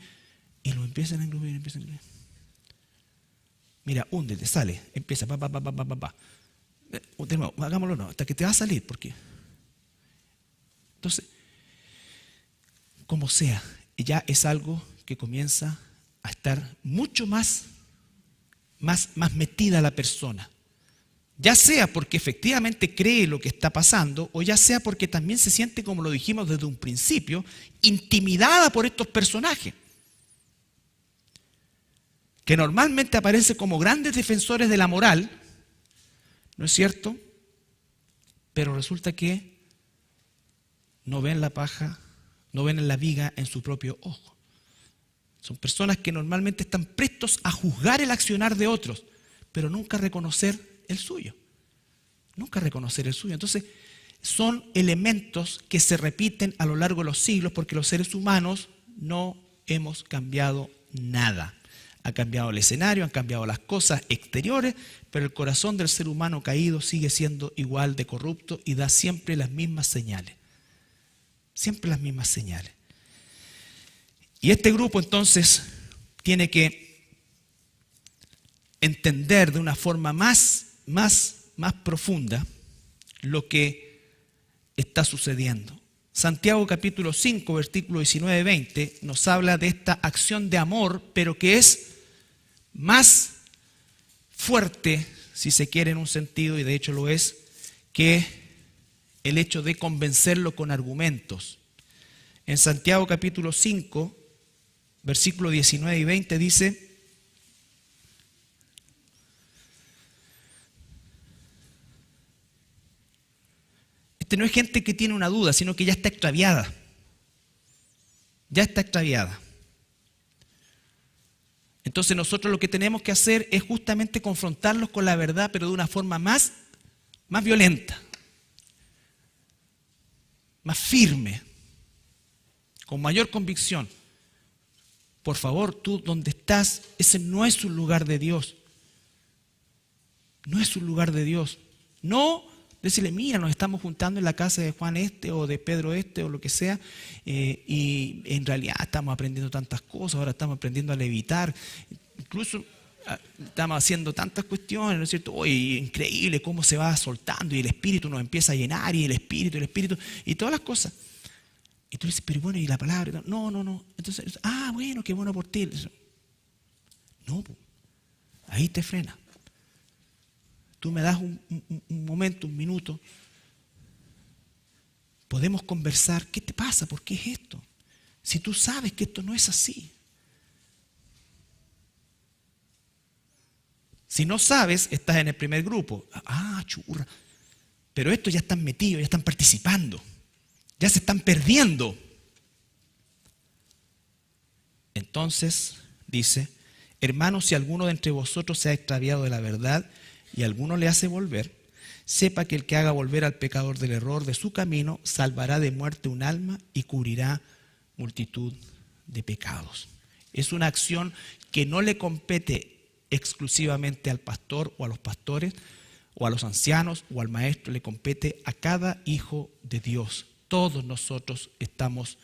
y lo empiezan a engrupir, Mira, húndete, sale, empieza, De nuevo, hagámoslo no, hasta que te va a salir, porque. Entonces, como sea, ya es algo que comienza a estar mucho más metida la persona. Ya sea porque efectivamente cree lo que está pasando, o ya sea porque también se siente, como lo dijimos desde un principio, intimidada por estos personajes, que normalmente aparecen como grandes defensores de la moral, ¿no es cierto? Pero resulta que no ven la paja, no ven la viga en su propio ojo. Son personas que normalmente están prestos a juzgar el accionar de otros, pero nunca reconocer el suyo. Nunca reconocer el suyo. Entonces, son elementos que se repiten a lo largo de los siglos porque los seres humanos no hemos cambiado nada. Ha cambiado el escenario, han cambiado las cosas exteriores, pero el corazón del ser humano caído sigue siendo igual de corrupto y da siempre las mismas señales. Siempre las mismas señales. Y este grupo entonces tiene que entender de una forma más profunda lo que está sucediendo. Santiago capítulo 5, versículo 19-20 nos habla de esta acción de amor, pero que es más fuerte, si se quiere en un sentido, y de hecho lo es, que el hecho de convencerlo con argumentos. En Santiago capítulo 5, versículo 19 y 20 dice: no es gente que tiene una duda, sino que ya está extraviada. Ya está extraviada. Entonces nosotros lo que tenemos que hacer es justamente confrontarlos con la verdad, pero de una forma más más violenta, más firme, con mayor convicción. Por favor, tú donde estás, ese no es un lugar de Dios. No es un lugar de Dios. No decirle, mira, nos estamos juntando en la casa de Juan este o de Pedro este o lo que sea, y en realidad estamos aprendiendo tantas cosas, ahora estamos aprendiendo a levitar, incluso estamos haciendo tantas cuestiones, ¿no es cierto? Oye, increíble cómo se va soltando y el Espíritu nos empieza a llenar y el Espíritu y todas las cosas. Y tú dices, pero bueno, ¿y la palabra? No. Entonces, bueno, qué bueno por ti. No, ahí te frena. Tú me das un momento, un minuto. Podemos conversar. ¿Qué te pasa? ¿Por qué es esto? Si tú sabes que esto no es así. Si no sabes, estás en el primer grupo. Churra. Pero estos ya están metidos, ya están participando. Ya se están perdiendo. Entonces, dice, hermanos, si alguno de entre vosotros se ha extraviado de la verdad y alguno le hace volver, sepa que el que haga volver al pecador del error de su camino, salvará de muerte un alma y cubrirá multitud de pecados. Es una acción que no le compete exclusivamente al pastor o a los pastores o a los ancianos o al maestro, le compete a cada hijo de Dios. Todos nosotros estamos,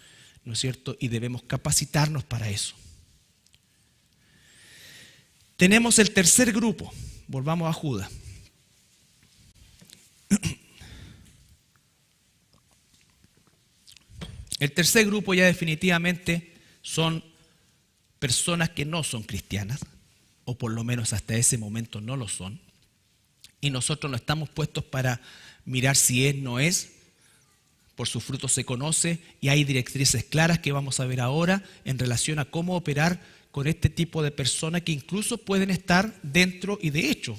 ¿no es cierto?, y debemos capacitarnos para eso. Tenemos el tercer grupo. Volvamos a Judas. El tercer grupo ya definitivamente son personas que no son cristianas, o por lo menos hasta ese momento no lo son. Y nosotros no estamos puestos para mirar si es, no es. Por sus frutos se conoce, y hay directrices claras que vamos a ver ahora en relación a cómo operar con este tipo de personas que incluso pueden estar dentro, y de hecho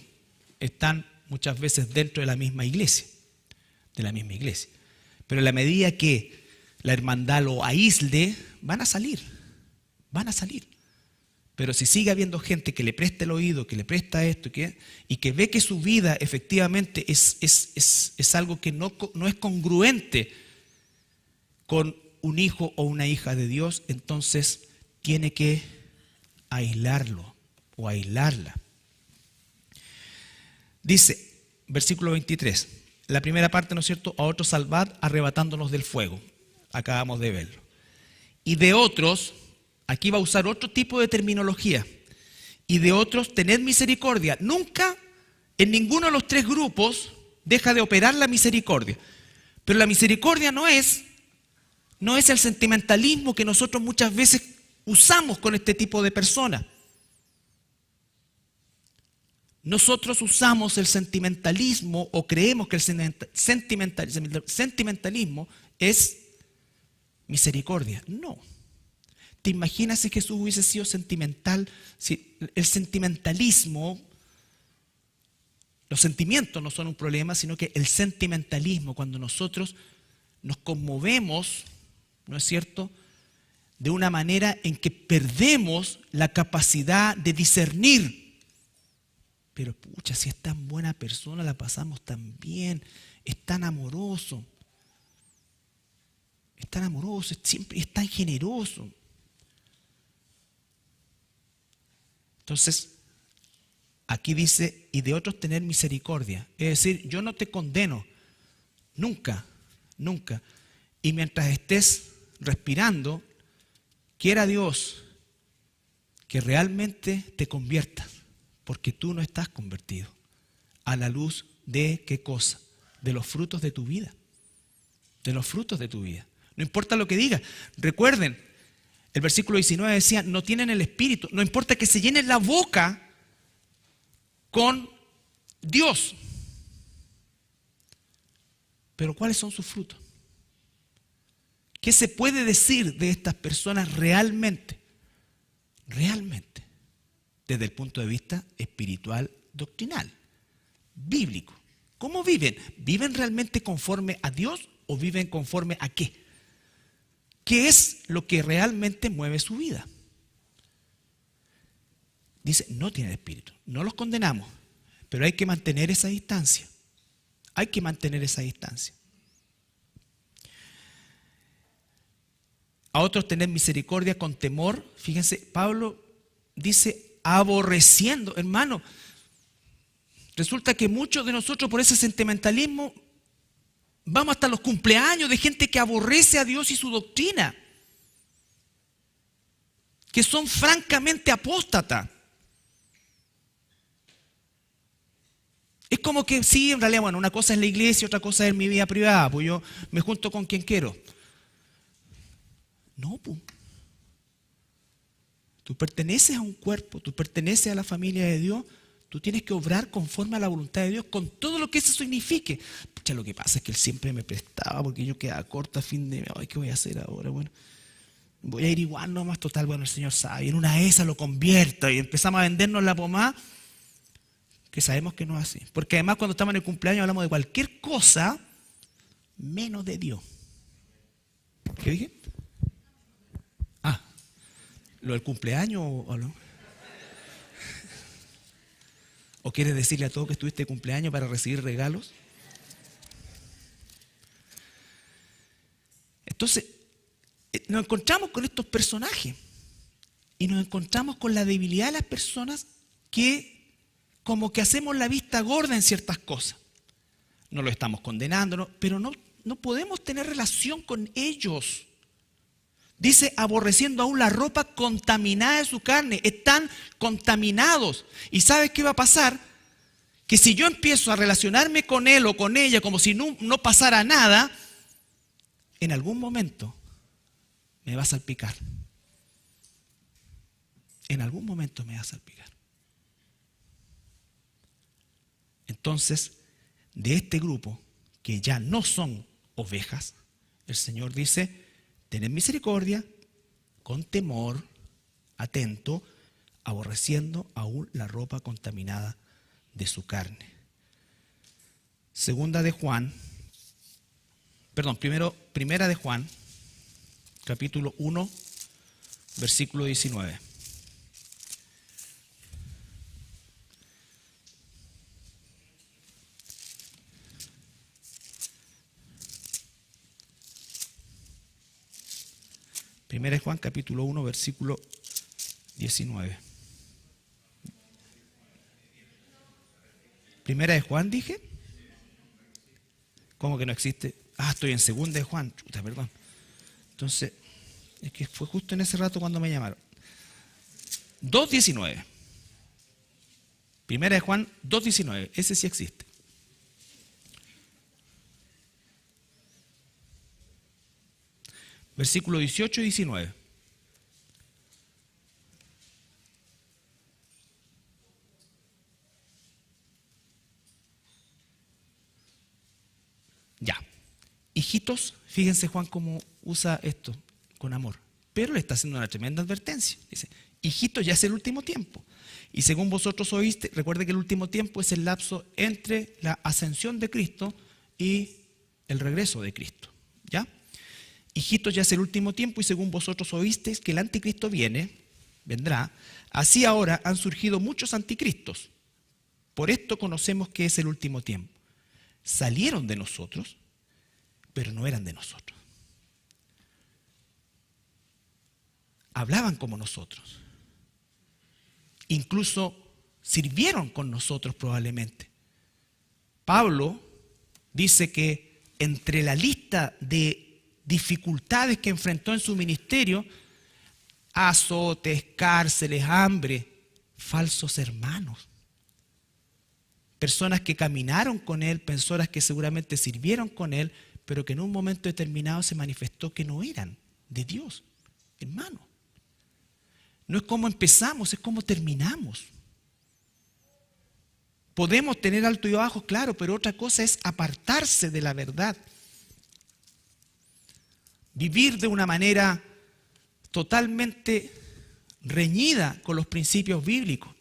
están muchas veces dentro de la misma iglesia. Pero en la medida que la hermandad lo aísle, van a salir. Pero si sigue habiendo gente que le presta el oído, que le presta esto, y que ve que su vida efectivamente es algo que no es congruente con un hijo o una hija de Dios, entonces tiene que aislarlo o aislarla. Dice, versículo 23, la primera parte, ¿no es cierto? A otros salvad arrebatándonos del fuego. Acabamos de verlo. Y de otros, aquí va a usar otro tipo de terminología. Y de otros, tened misericordia. Nunca, en ninguno de los tres grupos, deja de operar la misericordia. Pero la misericordia no es el sentimentalismo que nosotros muchas veces usamos con este tipo de personas. Nosotros usamos el sentimentalismo o creemos que el sentimentalismo es misericordia. No. ¿Te imaginas si Jesús hubiese sido sentimental? Si el sentimentalismo, los sentimientos no son un problema, sino que el sentimentalismo, cuando nosotros nos conmovemos, ¿no es cierto?, de una manera en que perdemos la capacidad de discernir. Pero pucha, si es tan buena persona, la pasamos tan bien, es tan amoroso, siempre es tan generoso. Entonces, aquí dice, y de otros tener misericordia. Es decir, yo no te condeno, nunca. Y mientras estés respirando, quiera Dios que realmente te conviertas, porque tú no estás convertido, a la luz de ¿qué cosa? De los frutos de tu vida. No importa lo que diga. Recuerden, el versículo 19 decía, no tienen el Espíritu. No importa que se llenen la boca con Dios. Pero ¿cuáles son sus frutos? ¿Qué se puede decir de estas personas realmente? Desde el punto de vista espiritual, doctrinal, bíblico. ¿Cómo viven? ¿Viven realmente conforme a Dios o viven conforme a qué? ¿Qué es lo que realmente mueve su vida? Dice, no tienen espíritu. No los condenamos, pero hay que mantener esa distancia. Hay que mantener esa distancia. A otros tener misericordia con temor. Fíjense, Pablo dice aborreciendo. Hermano, resulta que muchos de nosotros por ese sentimentalismo vamos hasta los cumpleaños de gente que aborrece a Dios y su doctrina, que son francamente apóstatas. Es como que sí, en realidad, bueno, una cosa es la iglesia, otra cosa es mi vida privada, pues yo me junto con quien quiero. No, pues. Tú perteneces a un cuerpo, tú perteneces a la familia de Dios, tú tienes que obrar conforme a la voluntad de Dios con todo lo que eso signifique. Pucha, lo que pasa es que Él siempre me prestaba porque yo quedaba corta a fin de mes. Ay, ¿qué voy a hacer ahora? Bueno, voy a ir igual nomás, total, bueno, el Señor sabe. Y en una de esas lo convierta y empezamos a vendernos la pomada, que sabemos que no es así. Porque además cuando estamos en el cumpleaños hablamos de cualquier cosa menos de Dios. ¿Qué dije? ¿Lo del cumpleaños o no? ¿O quieres decirle a todos que estuviste de cumpleaños para recibir regalos? Entonces, nos encontramos con estos personajes y nos encontramos con la debilidad de las personas que como que hacemos la vista gorda en ciertas cosas. No lo estamos condenando, pero no podemos tener relación con ellos. Dice, aborreciendo aún la ropa contaminada de su carne. Están contaminados. ¿Y sabes qué va a pasar? Que si yo empiezo a relacionarme con él o con ella como si no pasara nada, en algún momento me va a salpicar. En algún momento me va a salpicar. Entonces, de este grupo, que ya no son ovejas, el Señor dice, tened misericordia, con temor, atento, aborreciendo aún la ropa contaminada de su carne. Primera de Juan, capítulo 1, versículo 19. Primera de Juan, capítulo 1, versículo 19. Primera de Juan, dije. ¿Cómo que no existe? Estoy en segunda de Juan. Chuta, perdón. Entonces, es que fue justo en ese rato cuando me llamaron. 2.19. Primera de Juan, 2.19. Ese sí existe. Versículo 18 y 19. Ya. Hijitos, fíjense Juan cómo usa esto con amor. Pero le está haciendo una tremenda advertencia. Dice, hijitos, ya es el último tiempo. Y según vosotros oíste, recuerde que el último tiempo es el lapso entre la ascensión de Cristo y el regreso de Cristo. ¿Ya? Hijitos, ya es el último tiempo y según vosotros oísteis que el anticristo vendrá, así ahora han surgido muchos anticristos. Por esto conocemos que es el último tiempo. Salieron de nosotros, pero no eran de nosotros. Hablaban como nosotros. Incluso sirvieron con nosotros probablemente. Pablo dice que entre la lista de dificultades que enfrentó en su ministerio, azotes, cárceles, hambre, falsos hermanos, personas que caminaron con él, personas que seguramente sirvieron con él, pero que en un momento determinado se manifestó que no eran de Dios. Hermano, no es como empezamos, es como terminamos. Podemos tener alto y bajo, claro, pero otra cosa es apartarse de la verdad. Vivir de una manera totalmente reñida con los principios bíblicos.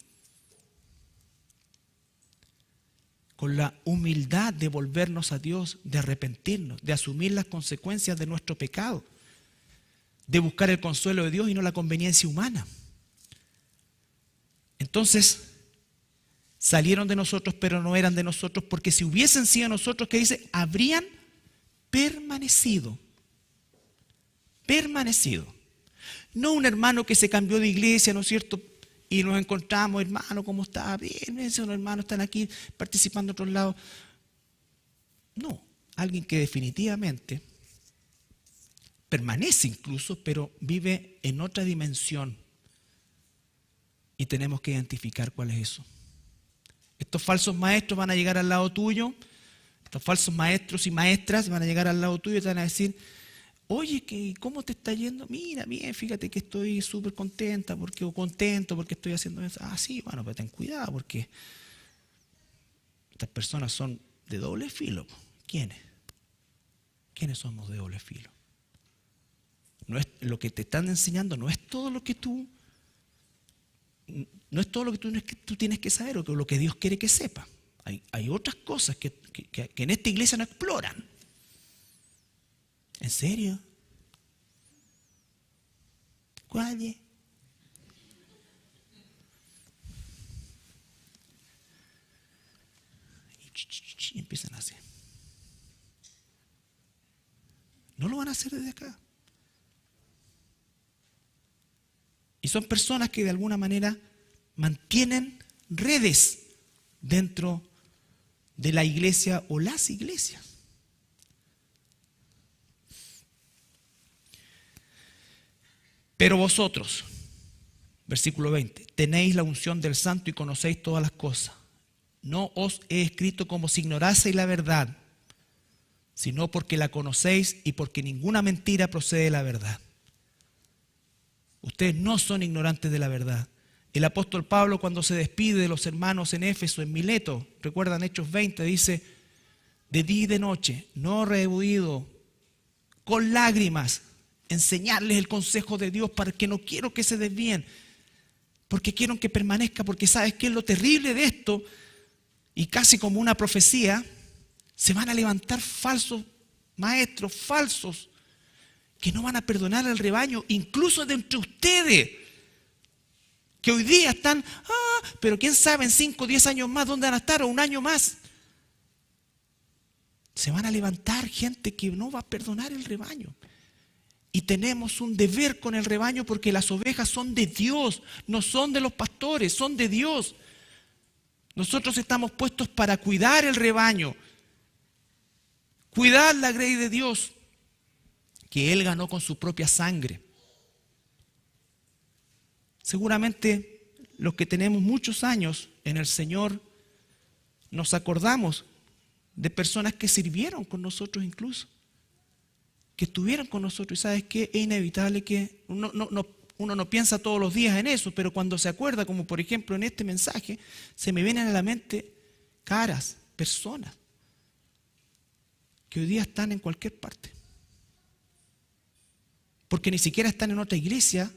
Con la humildad de volvernos a Dios, de arrepentirnos, de asumir las consecuencias de nuestro pecado, de buscar el consuelo de Dios y no la conveniencia humana. Entonces, salieron de nosotros, pero no eran de nosotros, porque si hubiesen sido nosotros, ¿qué dice? Habrían permanecido. Permanecido. No un hermano que se cambió de iglesia, ¿no es cierto? Y nos encontramos, hermano, ¿cómo está? Bien, esos hermanos están aquí participando en otros lados. No, alguien que definitivamente permanece incluso, pero vive en otra dimensión. Y tenemos que identificar cuál es eso. Estos falsos maestros van a llegar al lado tuyo, estos falsos maestros y maestras van a llegar al lado tuyo y te van a decir, oye, ¿cómo te está yendo? Mira, bien, fíjate que estoy súper contenta o contento porque estoy haciendo eso. Ah, sí, bueno, pero ten cuidado porque estas personas son de doble filo. ¿Quiénes? ¿Quiénes somos de doble filo? No es, lo que te están enseñando no es todo lo que tú tienes que saber o lo que Dios quiere que sepa. Hay otras cosas que en esta iglesia no exploran. ¿En serio? ¿Cuál es? Y empiezan a hacer. No lo van a hacer desde acá. Y son personas que de alguna manera mantienen redes dentro de la iglesia o las iglesias. Pero vosotros, versículo 20, tenéis la unción del Santo y conocéis todas las cosas. No os he escrito como si ignoraseis la verdad, sino porque la conocéis y porque ninguna mentira procede de la verdad. Ustedes no son ignorantes de la verdad. El apóstol Pablo, cuando se despide de los hermanos en Éfeso, en Mileto, recuerdan Hechos 20, dice, de día y de noche, no rehuido, con lágrimas, enseñarles el consejo de Dios para que no quiero que se desvíen, porque quiero que permanezca, porque sabes qué es lo terrible de esto, y casi como una profecía, se van a levantar falsos maestros, falsos, que no van a perdonar al rebaño, incluso de entre ustedes, que hoy día están, pero quién sabe en 5 o 10 años más dónde van a estar, o un año más. Se van a levantar gente que no va a perdonar el rebaño. Y tenemos un deber con el rebaño porque las ovejas son de Dios, no son de los pastores, son de Dios. Nosotros estamos puestos para cuidar el rebaño, cuidar la grey de Dios, que Él ganó con su propia sangre. Seguramente los que tenemos muchos años en el Señor nos acordamos de personas que sirvieron con nosotros incluso, que estuvieron con nosotros. Y sabes qué, es inevitable que uno no piensa todos los días en eso, pero cuando se acuerda, como por ejemplo en este mensaje, se me vienen a la mente caras, personas que hoy día están en cualquier parte. Porque ni siquiera están en otra iglesia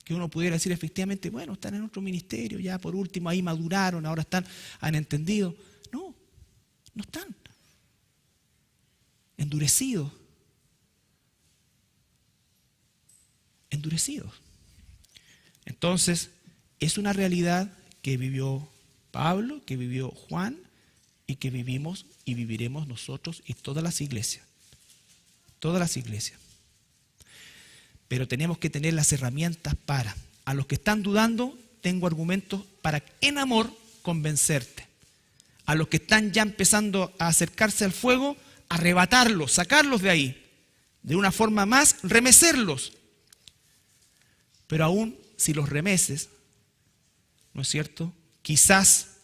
que uno pudiera decir efectivamente, bueno, están en otro ministerio, ya por último ahí maduraron, ahora han entendido. No, no están. Endurecidos. Entonces, es una realidad que vivió Pablo, que vivió Juan y que vivimos y viviremos nosotros y todas las iglesias. Todas las iglesias. Pero tenemos que tener las herramientas para. A los que están dudando, tengo argumentos para, en amor, convencerte. A los que están ya empezando a acercarse al fuego, arrebatarlos, sacarlos de ahí. De una forma más, remecerlos. Pero aún si los remeces, ¿no es cierto? Quizás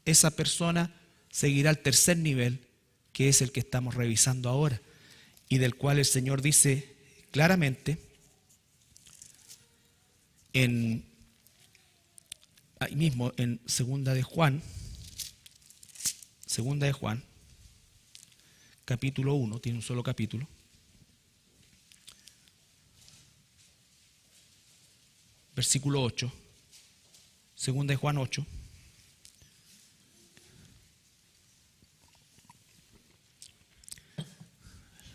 esa persona seguirá al tercer nivel, que es el que estamos revisando ahora, y del cual el Señor dice claramente, ahí mismo en Segunda de Juan, capítulo 1, tiene un solo capítulo. Versículo 8, Segunda de Juan 8.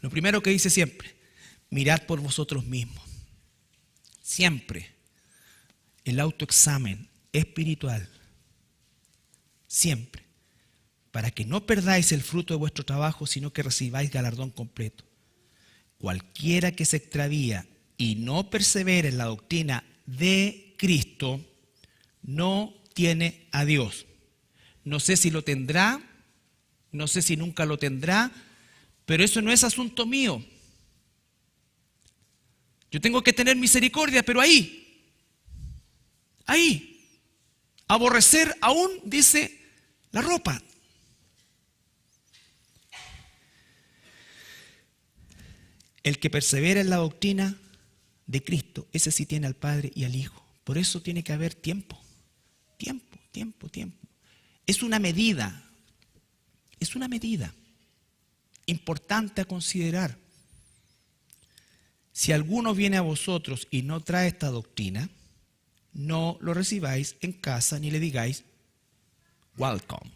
Lo primero que dice siempre, mirad por vosotros mismos. Siempre el autoexamen espiritual siempre, para que no perdáis el fruto de vuestro trabajo, sino que recibáis galardón completo. Cualquiera que se extravía y no persevera en la doctrina de Cristo, no tiene a Dios. No sé si lo tendrá, no sé si nunca lo tendrá, pero eso no es asunto mío. Yo tengo que tener misericordia, pero ahí, aborrecer aún, dice, la ropa. El que persevera en la doctrina de Cristo, ese sí tiene al Padre y al Hijo. Por eso tiene que haber tiempo. Es una medida importante a considerar. Si alguno viene a vosotros y no trae esta doctrina, no lo recibáis en casa ni le digáis welcome,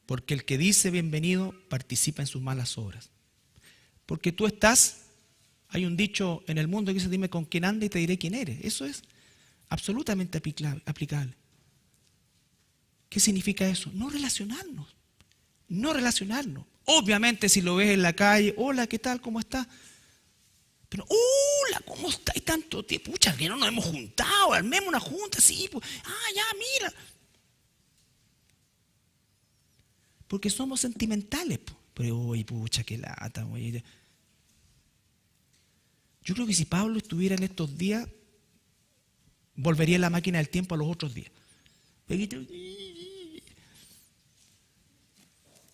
porque el que dice bienvenido participa en sus malas obras. Porque tú estás, hay un dicho en el mundo que dice: dime con quién anda y te diré quién eres. Eso es absolutamente aplicable. ¿Qué significa eso? No relacionarnos. Obviamente si lo ves en la calle: hola, ¿qué tal? ¿Cómo estás? Pero, hola, ¿cómo estás? Tanto tiempo, pucha, que no nos hemos juntado, armemos una junta, sí, pues, ya, mira. Porque somos sentimentales, pues. Pero, oye, pucha, qué lata, oye. Yo creo que si Pablo estuviera en estos días, volvería la máquina del tiempo a los otros días.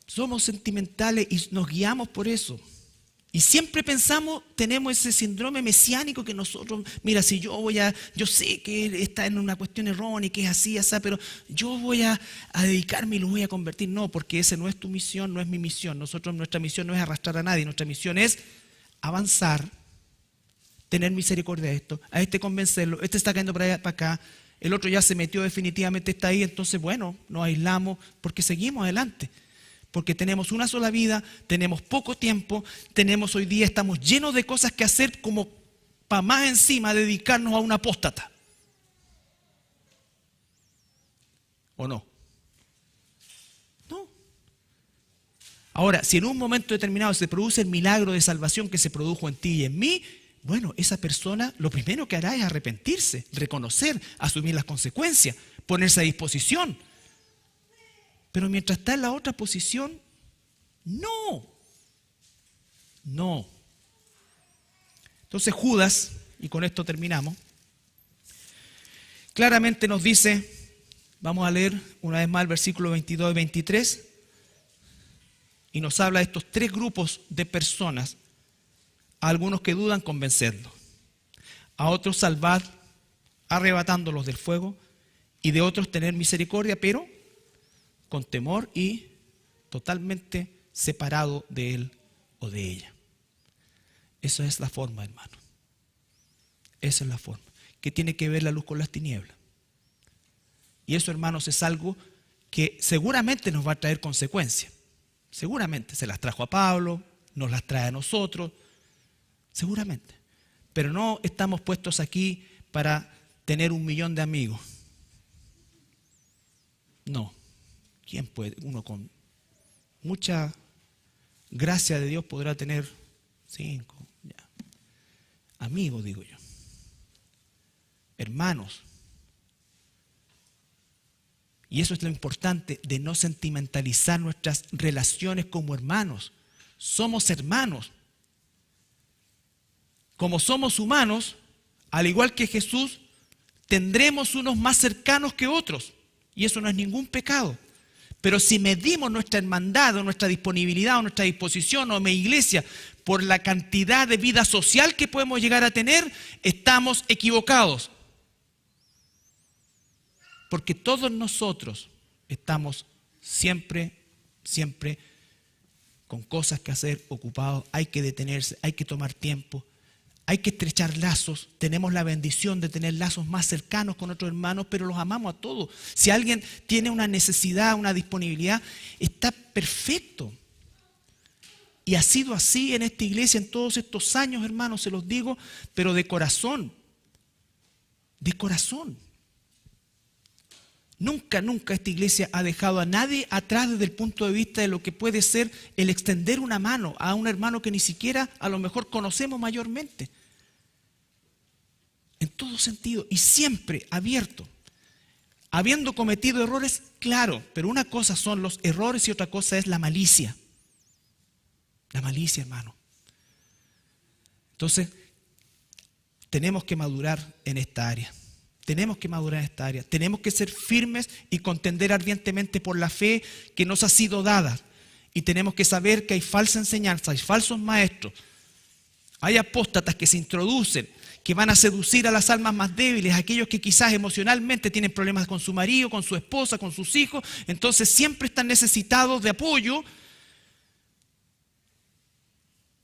Somos sentimentales y nos guiamos por eso. Y siempre pensamos, tenemos ese síndrome mesiánico que nosotros, mira, si yo sé que él está en una cuestión errónea y que es así, pero yo voy a dedicarme y lo voy a convertir. No, porque esa no es tu misión, no es mi misión. Nuestra misión no es arrastrar a nadie, nuestra misión es avanzar, tener misericordia de esto, a este convencerlo, este está cayendo para allá, para acá, el otro ya se metió definitivamente, está ahí, entonces bueno, nos aislamos porque seguimos adelante. Porque tenemos una sola vida, tenemos poco tiempo, hoy día estamos llenos de cosas que hacer como para más encima dedicarnos a un apóstata. ¿O no? No. Ahora, si en un momento determinado se produce el milagro de salvación que se produjo en ti y en mí, bueno, esa persona lo primero que hará es arrepentirse, reconocer, asumir las consecuencias, ponerse a disposición. Pero mientras está en la otra posición, no. Entonces Judas, y con esto terminamos, claramente nos dice, vamos a leer una vez más el versículo 22 y 23, y nos habla de estos tres grupos de personas: a algunos que dudan, convencedlos; a otros salvad, arrebatándolos del fuego; y de otros tener misericordia, pero con temor y totalmente separado de él o de ella. Esa es la forma, hermano. Esa es la forma. ¿Qué tiene que ver la luz con las tinieblas? Y eso, hermanos, es algo que seguramente nos va a traer consecuencias. Seguramente. Se las trajo a Pablo, nos las trae a nosotros. Seguramente. Pero no estamos puestos aquí para tener 1 millón de amigos. No. ¿Quién puede? Uno con mucha gracia de Dios podrá tener 5, amigos, digo yo, hermanos. Y eso es lo importante, de no sentimentalizar nuestras relaciones como hermanos. Somos hermanos. Como somos humanos, al igual que Jesús, tendremos unos más cercanos que otros. Y eso no es ningún pecado. Pero si medimos nuestra hermandad, o nuestra disponibilidad, o nuestra disposición, o mi iglesia, por la cantidad de vida social que podemos llegar a tener, estamos equivocados. Porque todos nosotros estamos siempre con cosas que hacer, ocupados. Hay que detenerse, hay que tomar tiempo, hay que estrechar lazos. Tenemos la bendición de tener lazos más cercanos con otros hermanos, pero los amamos a todos. Si alguien tiene una necesidad, una disponibilidad, está perfecto. Y ha sido así en esta iglesia en todos estos años, hermanos, se los digo, pero de corazón. De corazón. Nunca, nunca esta iglesia ha dejado a nadie atrás desde el punto de vista de lo que puede ser el extender una mano a un hermano que ni siquiera a lo mejor conocemos mayormente. En todo sentido, y siempre abierto. Habiendo cometido errores, claro, pero una cosa son los errores y otra cosa es la malicia. La malicia, hermano. Entonces, tenemos que madurar en esta área. Tenemos que madurar en esta área. Tenemos que ser firmes y contender ardientemente por la fe que nos ha sido dada. Y tenemos que saber que hay falsa enseñanza, hay falsos maestros. Hay apóstatas que se introducen, que van a seducir a las almas más débiles, aquellos que quizás emocionalmente tienen problemas con su marido, con su esposa, con sus hijos. Entonces siempre están necesitados de apoyo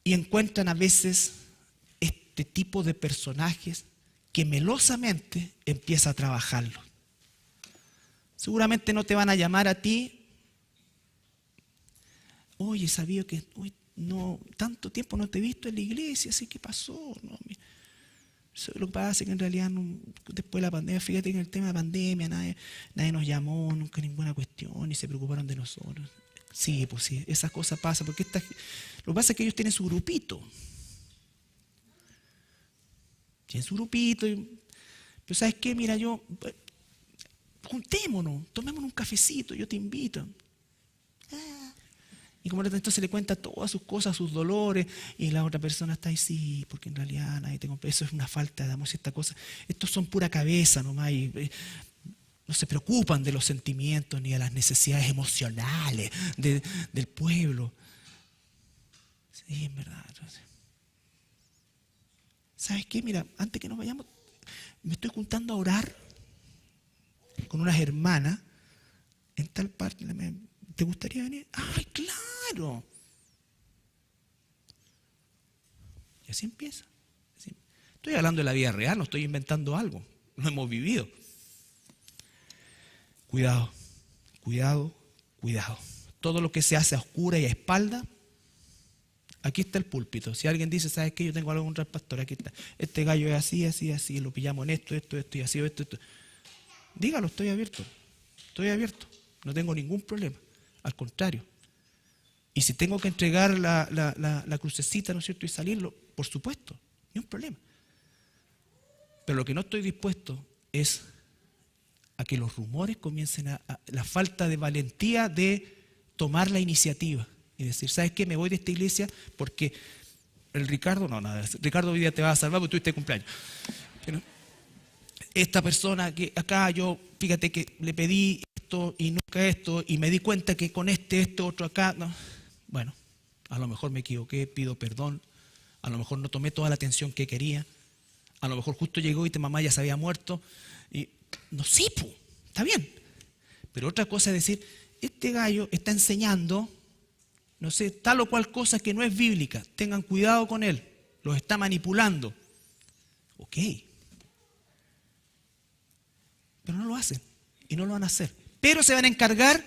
y encuentran a veces este tipo de personajes que melosamente empieza a trabajarlo. Seguramente no te van a llamar a ti. Oye, sabía que no, tanto tiempo no te he visto en la iglesia, así que pasó. No, lo que pasa es que en realidad después de la pandemia, fíjate que en el tema de la pandemia nadie nos llamó, nunca ninguna cuestión, y se preocuparon de nosotros. Sí, pues sí, esas cosas pasan, porque lo que pasa es que ellos tienen su grupito. Tienen su grupito, pero ¿sabes qué? Mira, juntémonos, tomémonos un cafecito, yo te invito. Y como entonces le cuenta todas sus cosas, sus dolores, y la otra persona está ahí, sí, porque en realidad nadie te compra. Eso es una falta de amor, esta cosa. Estos son pura cabeza nomás, y no se preocupan de los sentimientos ni de las necesidades emocionales del pueblo. Sí, en verdad. ¿Sabes qué? Mira, antes que nos vayamos, me estoy juntando a orar con unas hermanas en tal parte. ¿Te gustaría venir? ¡Ay, claro! Y así empieza. Estoy hablando de la vida real, no estoy inventando algo. Lo hemos vivido. Cuidado, cuidado, cuidado. Todo lo que se hace a oscura y a espalda, aquí está el púlpito. Si alguien dice, ¿sabes qué? Yo tengo algo contra el pastor, aquí está. Este gallo es así, así, así, lo pillamos en esto, y así, esto. Dígalo, estoy abierto. Estoy abierto. No tengo ningún problema. Al contrario. Y si tengo que entregar la crucecita, ¿no es cierto? Y salirlo, por supuesto, ni un problema. Pero lo que no estoy dispuesto es a que los rumores comiencen la falta de valentía de tomar la iniciativa y decir, ¿sabes qué? Me voy de esta iglesia porque el Ricardo, Ricardo hoy día te va a salvar porque tuviste cumpleaños. Pero esta persona que acá yo, fíjate que le pedí esto y nunca esto, y me di cuenta que con este otro acá, no. Bueno, a lo mejor me equivoqué, pido perdón, a lo mejor no tomé toda la atención que quería, a lo mejor justo llegó y tu mamá ya se había muerto, y no sé, está bien. Pero otra cosa es decir, este gallo está enseñando, no sé, tal o cual cosa que no es bíblica, tengan cuidado con él, los está manipulando. Ok. Pero no lo hacen y no lo van a hacer. Pero se van a encargar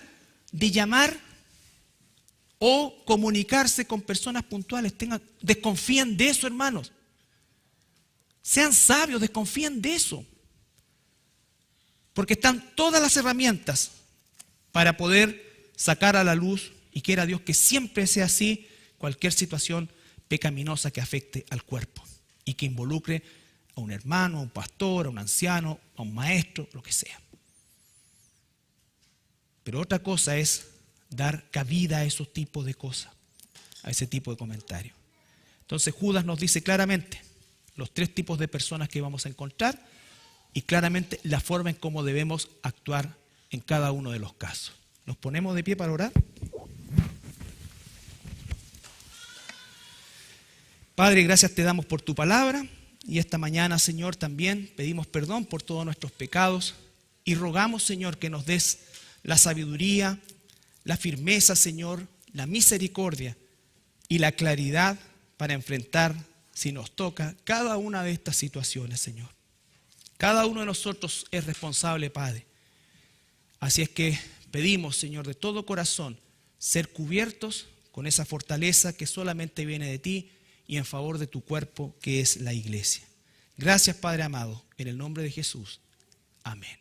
de llamar o comunicarse con personas puntuales. Desconfíen de eso, hermanos. Sean sabios, desconfíen de eso. Porque están todas las herramientas para poder sacar a la luz, y quiera Dios que siempre sea así, cualquier situación pecaminosa que afecte al cuerpo y que involucre a un hermano, a un pastor, a un anciano, a un maestro, lo que sea. Pero otra cosa es dar cabida a esos tipos de cosas, a ese tipo de comentarios. Entonces Judas nos dice claramente los 3 tipos de personas que vamos a encontrar y claramente la forma en cómo debemos actuar en cada uno de los casos. ¿Nos ponemos de pie para orar? Padre, gracias te damos por tu palabra. Y esta mañana, Señor, también pedimos perdón por todos nuestros pecados y rogamos, Señor, que nos des la sabiduría, la firmeza, Señor, la misericordia y la claridad para enfrentar, si nos toca, cada una de estas situaciones, Señor. Cada uno de nosotros es responsable, Padre. Así es que pedimos, Señor, de todo corazón, ser cubiertos con esa fortaleza que solamente viene de ti y en favor de tu cuerpo, que es la iglesia. Gracias, Padre amado, en el nombre de Jesús. Amén.